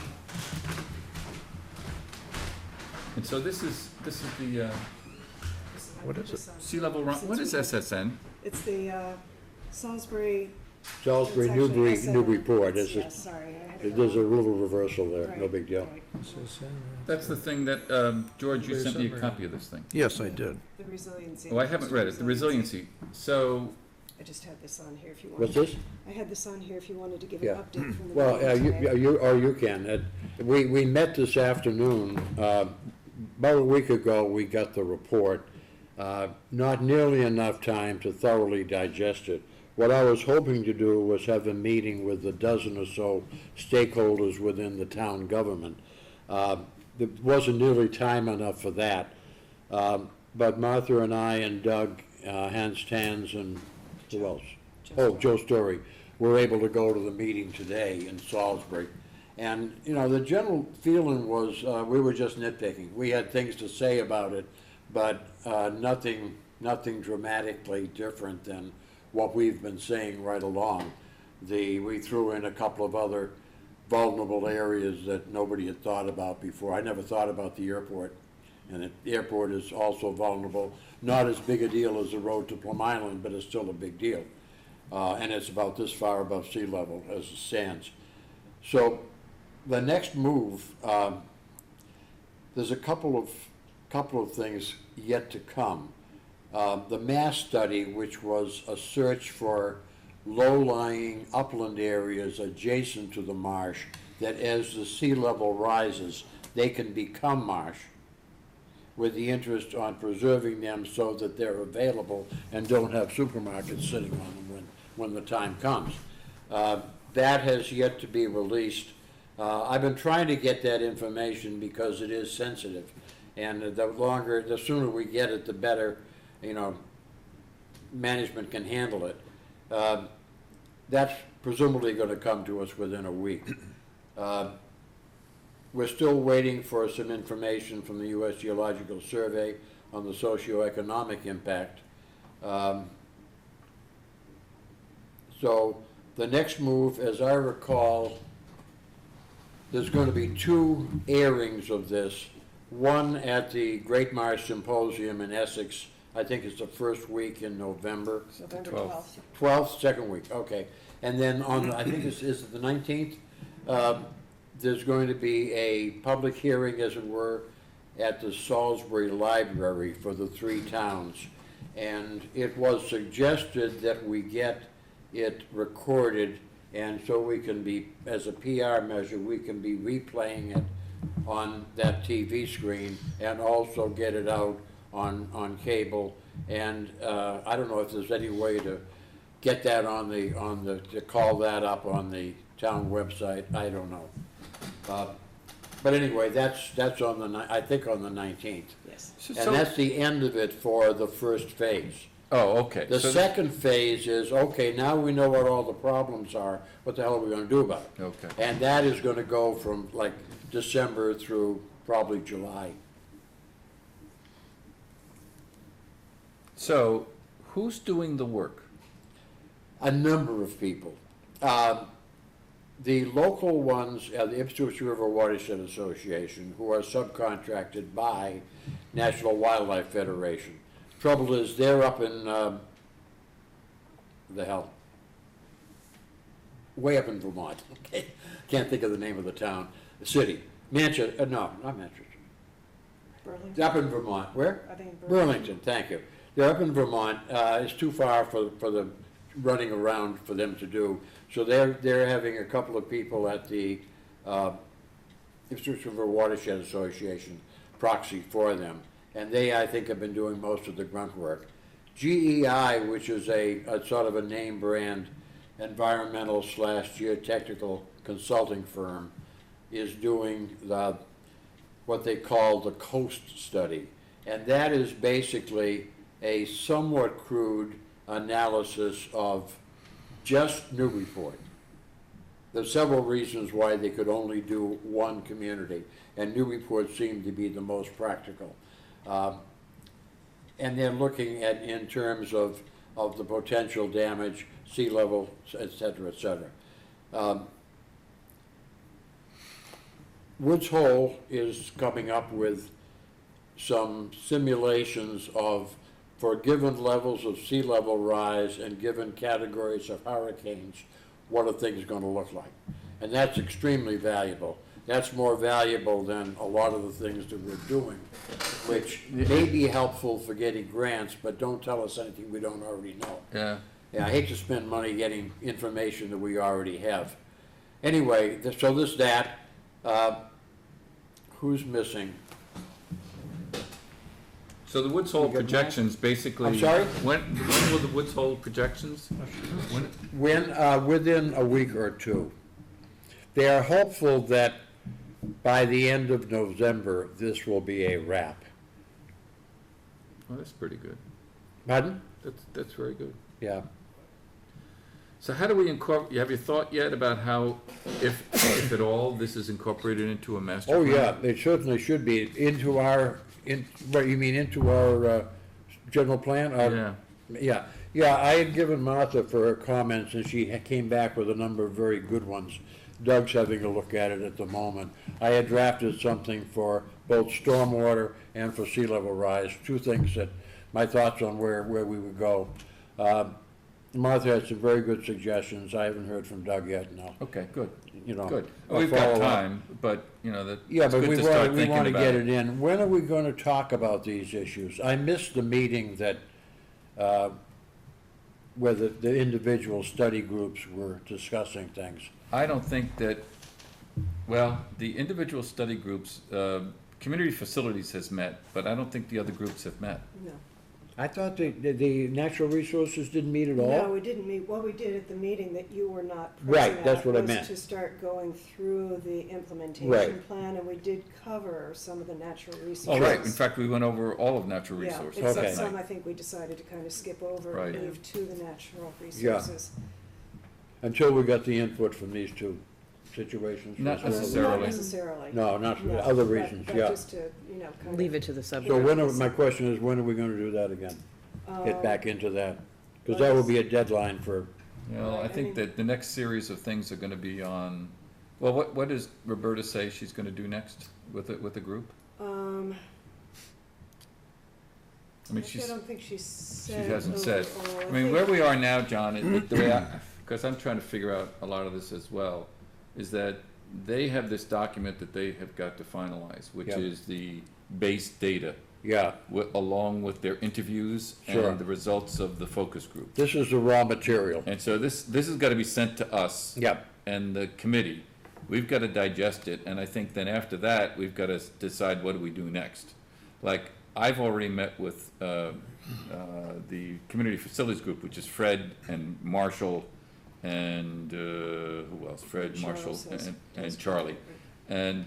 and so this is the What is it? sea level run, what is SSN? It's the Salisbury. Salisbury, it's actually Newbury, SN. Newburyport, It's- it's yeah, just, sorry. I had it there's a wrong. little reversal there, no Right, big deal. right. That's the thing that, George, you sent me a copy of this thing. Yes, I did. The resiliency. Oh, I haven't read it, the resiliency. So, I just had this on here if you What's wanted. this? I had this on here if you wanted to give an Yeah. update from the. Well, meeting today. you can. We met this afternoon. About a week ago, we got the report. Not nearly enough time to thoroughly digest it. What I was hoping to do was have a meeting with a dozen or so stakeholders within the town government. There wasn't nearly time enough for that. But Martha and I and Doug, Hans Tans, and who else? Oh, Joe Story, were able to go to the meeting today in Salisbury. And, you know, the general feeling was, we were just nitpicking. We had things to say about it, but nothing dramatically different than what we've been saying right along. We threw in a couple of other vulnerable areas that nobody had thought about before. I never thought about the airport, and the airport is also vulnerable. Not as big a deal as the road to Plum Island, but it's still a big deal. And it's about this far above sea level as it stands. So the next move, there's a couple of things yet to come. The Mass study, which was a search for low-lying upland areas adjacent to the marsh, that as the sea level rises, they can become marsh, with the interest on preserving them so that they're available and don't have supermarkets sitting on them when the time comes. That has yet to be released. I've been trying to get that information because it is sensitive, and the sooner we get it, the better, you know, management can handle it. That's presumably going to come to us within a week. We're still waiting for some information from the U.S. Geological Survey on the socioeconomic impact. So the next move, as I recall, there's going to be two airings of this. One at the Great Marsh Symposium in Essex. I think it's the first week in November. November 12th. 12th. 12th, second week, okay. And then on, I think is it the 19th? There's going to be a public hearing, as it were, at the Salisbury Library for the three towns. And it was suggested that we get it recorded, and so we can be, as a PR measure, we can be replaying it on that TV screen and also get it out on cable. And I don't know if there's any way to get that to call that up on the town website. I don't know. But anyway, that's on I think on the 19th. Yes. And that's the end of it for the first phase. oh, okay. The So- second phase is, okay, now we know what all the problems are, what the hell are we gonna do about it? Okay. And that is gonna go from like December through probably July. So, who's doing the work? A number of people. The local ones are the Ipswich River Watershed Association, who are subcontracted by National Wildlife Federation. Trouble is, they're up in, the hell? Way up in Vermont, okay? Can't think of the name of the town, the city. Manchester, no, not Manchester. Burlington? Up in Vermont, where? I think Burlington, thank you. They're up in Vermont, it's too far for the running around for them to do. So they're having a couple of people at the Ipswich River Watershed Association proxy for them. And they, I think, have been doing most of the grunt work. GEI, which is a sort of a name brand environmental / geotechnical consulting firm, is doing what they call the coast study. And that is basically a somewhat crude analysis of just Newburyport. There's several reasons why they could only do one community, and Newburyport seemed to be the most practical. And they're looking at in terms of the potential damage, sea level, et cetera, et cetera. Woods Hole is coming up with some simulations of, for given levels of sea level rise and given categories of hurricanes, what are things going to look like? And that's extremely valuable. That's more valuable than a lot of the things that we're doing, which may be helpful for getting grants, but don't tell us anything we don't already know. Yeah. Yeah, I hate to spend money getting information that we already have. Anyway, so this, that, who's missing? So the Woods Hole You got projections, basically. I'm sorry? When will the Woods Hole projections? When, within a week or two. They are hopeful that by the end of November, this will be a wrap. Well, that's pretty good. Pardon? That's very good. Yeah. So how do we incorporate, have you thought yet about how, if at all, this is incorporated into a master Oh, plan? yeah, it certainly should be into our, what, you mean into our general plan? Yeah. Yeah, I had given Martha for her comments, and she came back with a number of very good ones. Doug's having a look at it at the moment. I had drafted something for both stormwater and for sea level rise, two things that, my thoughts on where we would go. Martha had some very good suggestions. I haven't heard from Doug yet, no. Okay, good. You know, Good. I'll We've got follow up. time, but, you know, Yeah, it's but good we to start want to thinking about get it in. When are we going to talk about these issues? I missed the meeting that, where the individual study groups were discussing things. I don't think that, well, the individual study groups, community facilities has met, but I don't think the other groups have met. No. I thought the natural resources didn't meet at all? No, we didn't meet. What we did at the meeting that you were not Right, present that's at what I was meant. to start going through the implementation Right. plan, and we did cover some of the natural resources. Oh, right, in fact, we went over all of natural Yeah, resources. except Okay. some I think we decided to kind of skip over Right. and leave to the natural resources. Until we got the input from these two situations. Not as well. necessarily. Not necessarily. No, not for No, other but- reasons, but yeah. just to, you know, kind of. Leave it to the So subject. when are, my question is, when are we going to do that again? Get back into that? Because that will be a deadline for, Well, I Right, I think mean- that the next series of things are gonna be on, well, what does Roberta say she's gonna do next with the group? I mean, Actually, I don't think she she said. hasn't said. overall. I mean, where we are now, John, the way because I'm trying to figure out a lot of this as well, is that they have this document that they have got to finalize, which Yep. is the base data, yeah, along with their interviews Sure. and the results of the focus group. this is the raw material. And so this has got to be sent to us. Yep. And the committee. We've got to digest it, and I think then after that, we've got to decide what do we do next. Like, I've already met with the community facilities group, which is Fred and Marshall and who else? Fred, Marshall, and Charlie. And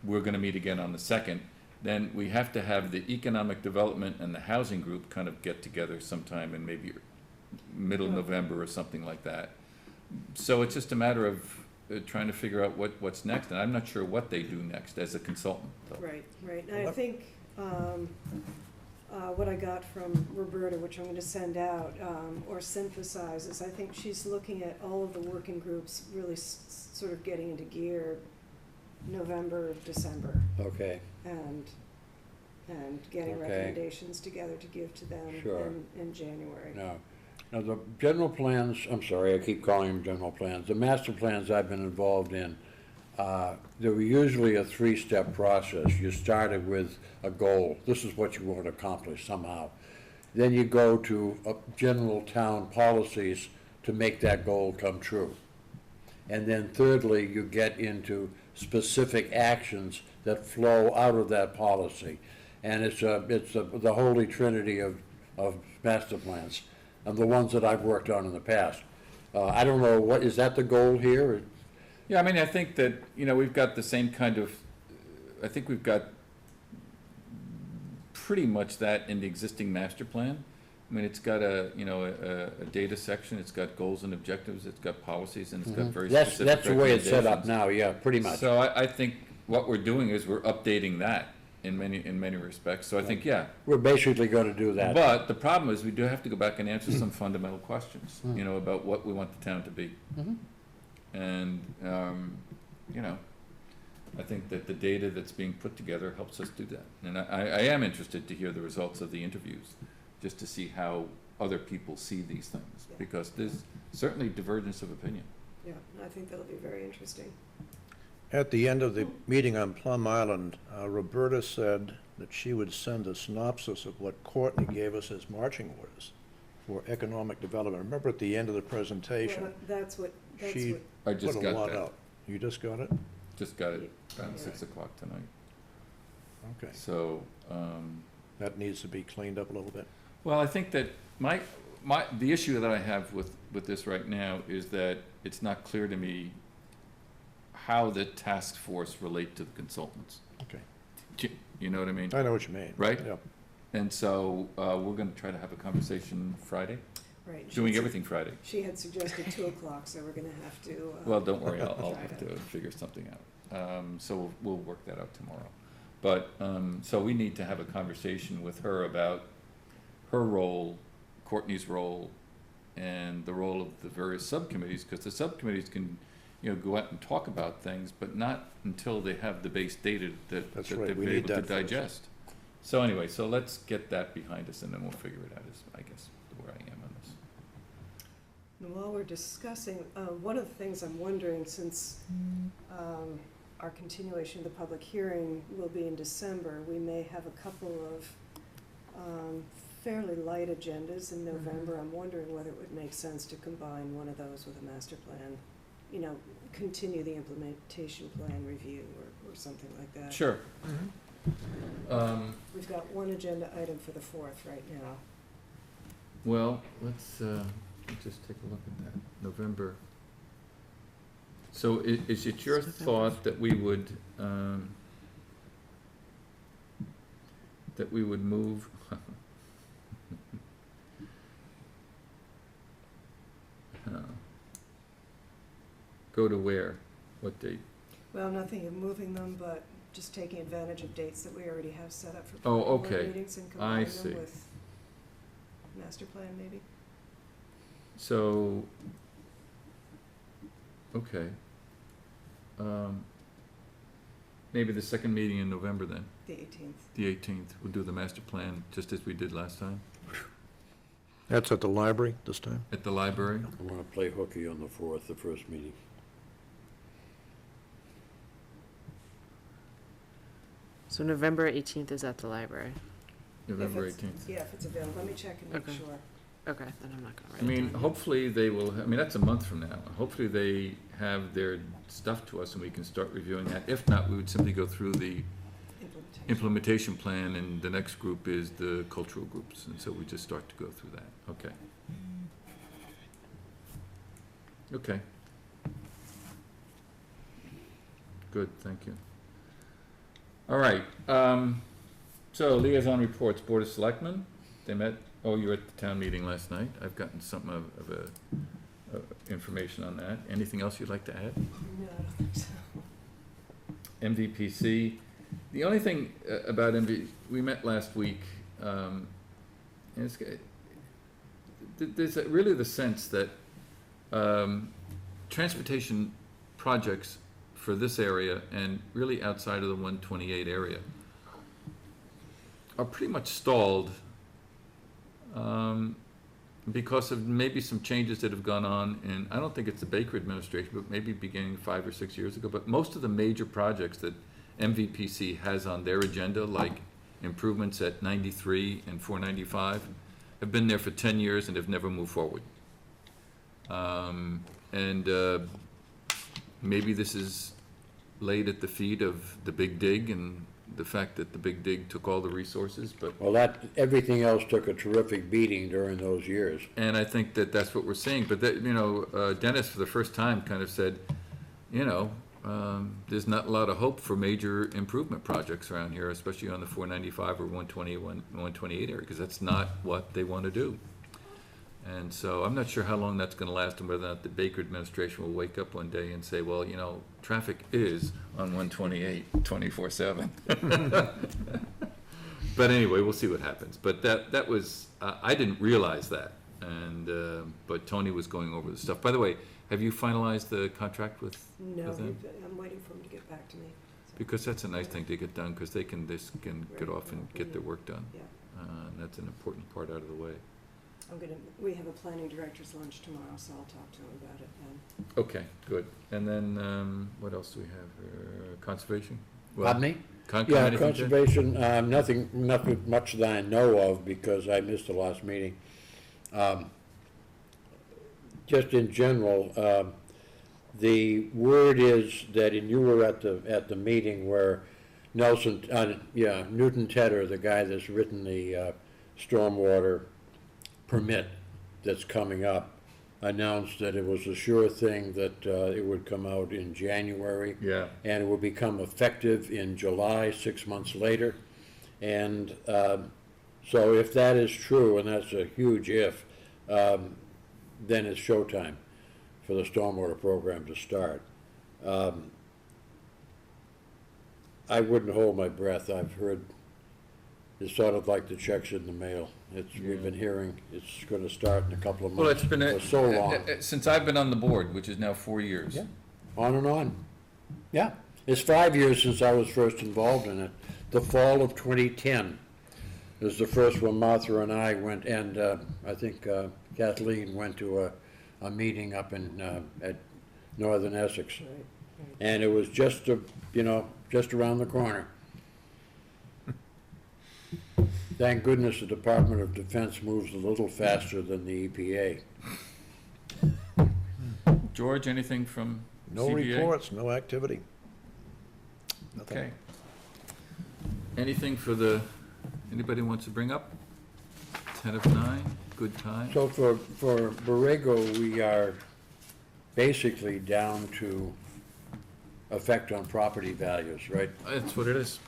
we're going to meet again on the 2nd. Then we have to have the economic development and the housing group kind of get together sometime in maybe middle November or something like that. So it's just a matter of trying to figure out what's next, and I'm not sure what they do next as a consultant, though. Right, right. And I think, what I got from Roberta, which I'm gonna send out, or synthesizes, I think she's looking at all of the working groups really sort of getting into gear November, December, Okay, and getting Okay. recommendations together to give to them Sure. in January. now the general plans, I'm sorry, I keep calling them general plans, the master plans I've been involved in, they were usually a three-step process. You started with a goal, this is what you want to accomplish somehow. Then you go to general town policies to make that goal come true. And then thirdly, you get into specific actions that flow out of that policy. And it's the holy trinity of master plans, and the ones that I've worked on in the past. I don't know, is that the goal here? Yeah, I mean, I think that, we've got the same kind of, I think we've got pretty much that in the existing master plan. I mean, it's got a data section, it's got goals and objectives, it's got policies, and it's got very specific That's the way it's set up recommendations. now, yeah, pretty much. So I think what we're doing is we're updating that in many respects. So I think, yeah. We're basically gonna do that. But the problem is we do have to go back and answer some fundamental questions, about what we want the town to be. And, I think that the data that's being put together helps us do that. And I am interested to hear the results of the interviews, just to see how other people see these things, because there's certainly divergence of opinion. Yeah, I think that'll be very interesting. At the end of the meeting on Plum Island, Roberta said that she would send a synopsis of what Courtney gave us as marching orders for economic development. Remember at the end of the presentation, Well, that's what, she I just put a got lot that. out. You just got it? Just got it around Yeah. 6 o'clock tonight. Okay. So, That needs to be cleaned up a little bit. well, I think that the issue that I have with this right now is that it's not clear to me how the task force relate to the consultants. Okay. You know what I mean? I know what you mean. Right? Yeah. And so, we're gonna try to have a conversation Friday, Right. she doing had everything Friday. She had suggested 2 o'clock, so we're gonna have to. Well, don't worry, I'll try have to figure something out. So we'll work that out tomorrow. But, so we need to have a conversation with her about her role, Courtney's role, and the role of the various subcommittees, because the subcommittees can, go out and talk about things, but not until they have the base data that That's they've right, we been need able to that first. digest. So anyway, so let's get that behind us, and then we'll figure it out, is, I guess, where I am on this. And while we're discussing, one of the things I'm wondering, since our continuation of the public hearing will be in December, we may have a couple of fairly light agendas in November. I'm wondering whether it would make sense to combine one of those with a master plan, continue the implementation plan review or something like that. Sure. We've got one agenda item for the 4th right now. Well, let's just take a look at that, November. So is it your thought that we would move? Go to where? What date? Well, nothing of moving them, but just taking advantage of dates that we already have set up for Oh, planning board okay. meetings and I combining see. them with master plan maybe. So, okay. Maybe the second meeting in November then, The 18th. the 18th. We'll do the master plan just as we did last time That's at the library this time? at the library. I wanna play hooky on the 4th, the first meeting. So November 18th is at the library. November If it's- 18th. Yeah, if it's available. Let me check and make Okay. sure. Okay, then I'm not gonna write I it mean, down yet. hopefully they will, that's a month from now. Hopefully they have their stuff to us and we can start reviewing that. If not, we would simply go through the implementation plan, and the next group is the cultural groups, and so we just start to go through that. Okay. Okay. Good, thank you. All right, so liaison reports, Board of Selectmen, they met, you were at the town meeting last night. I've gotten something of information on that. Anything else you'd like to add? No, I don't think so. MVPC, the only thing about we met last week, and there's really the sense that transportation projects for this area and really outside of the 128 area are pretty much stalled because of maybe some changes that have gone on, and I don't think it's the Baker administration, but maybe beginning 5 or 6 years ago. But most of the major projects that MVPC has on their agenda, like improvements at 93 and 495, have been there for 10 years and have never moved forward. Maybe this is laid at the feet of the Big Dig and the fact that the Big Dig took all the resources, but. Well, everything else took a terrific beating during those years. And I think that that's what we're seeing, but that, Dennis for the first time kind of said, there's not a lot of hope for major improvement projects around here, especially on the 495 or 128 area, because that's not what they want to do. And so I'm not sure how long that's going to last and whether or not the Baker administration will wake up one day and say, well, traffic is on 128 24/7. But anyway, we'll see what happens. But that was, I didn't realize that. And, but Tony was going over the stuff. By the way, have you finalized the contract with No, them? I'm waiting for him to get back to me. So, Because that's a nice thing to get done, because they can get off and get their work done. Yeah, And that's an important part out of the way. we have a planning director's lunch tomorrow, so I'll talk to him about it then. Okay, good. And then, what else do we have? Conservation? Pardon me? Concom, Yeah, anything, Jim? conservation, nothing much that I know of because I missed the last meeting. Just in general, the word is that, and you were at the meeting where Newton Tedder, the guy that's written the stormwater permit that's coming up, announced that it was a sure thing that it would come out in January. Yeah. And it will become effective in July, 6 months later. And so if that is true, and that's a huge if, then it's showtime for the stormwater program to start. I wouldn't hold my breath. I've heard it's sort of like the checks in the mail. We've been hearing it's going to start in a couple of Well, months. it's been, for so long. since I've been on the board, which is now 4 years. Yeah. On and on. Yeah, it's 5 years since I was first involved in it. The fall of 2010 was the first when Martha and I went, and I think Kathleen went to a meeting up in at Northern Essex, and it was just around the corner. Thank goodness the Department of Defense moves a little faster than the EPA. George, anything from No CBA? reports, no activity. Nothing. Okay. Anything anybody wants to bring up? 10 of 9, good time. So for Borrego, we are basically down to effect on property values, right? That's what it is.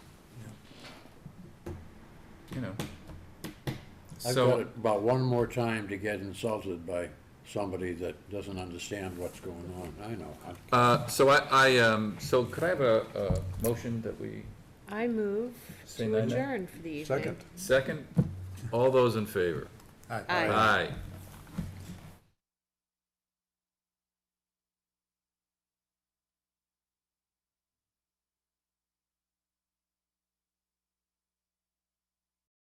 I've So- got about one more time to get insulted by somebody that doesn't understand what's going on. I know. So could I have a motion that we I move Say to nine-nine. adjourn for the evening. Second. second? All those in favor? Aye. Aye.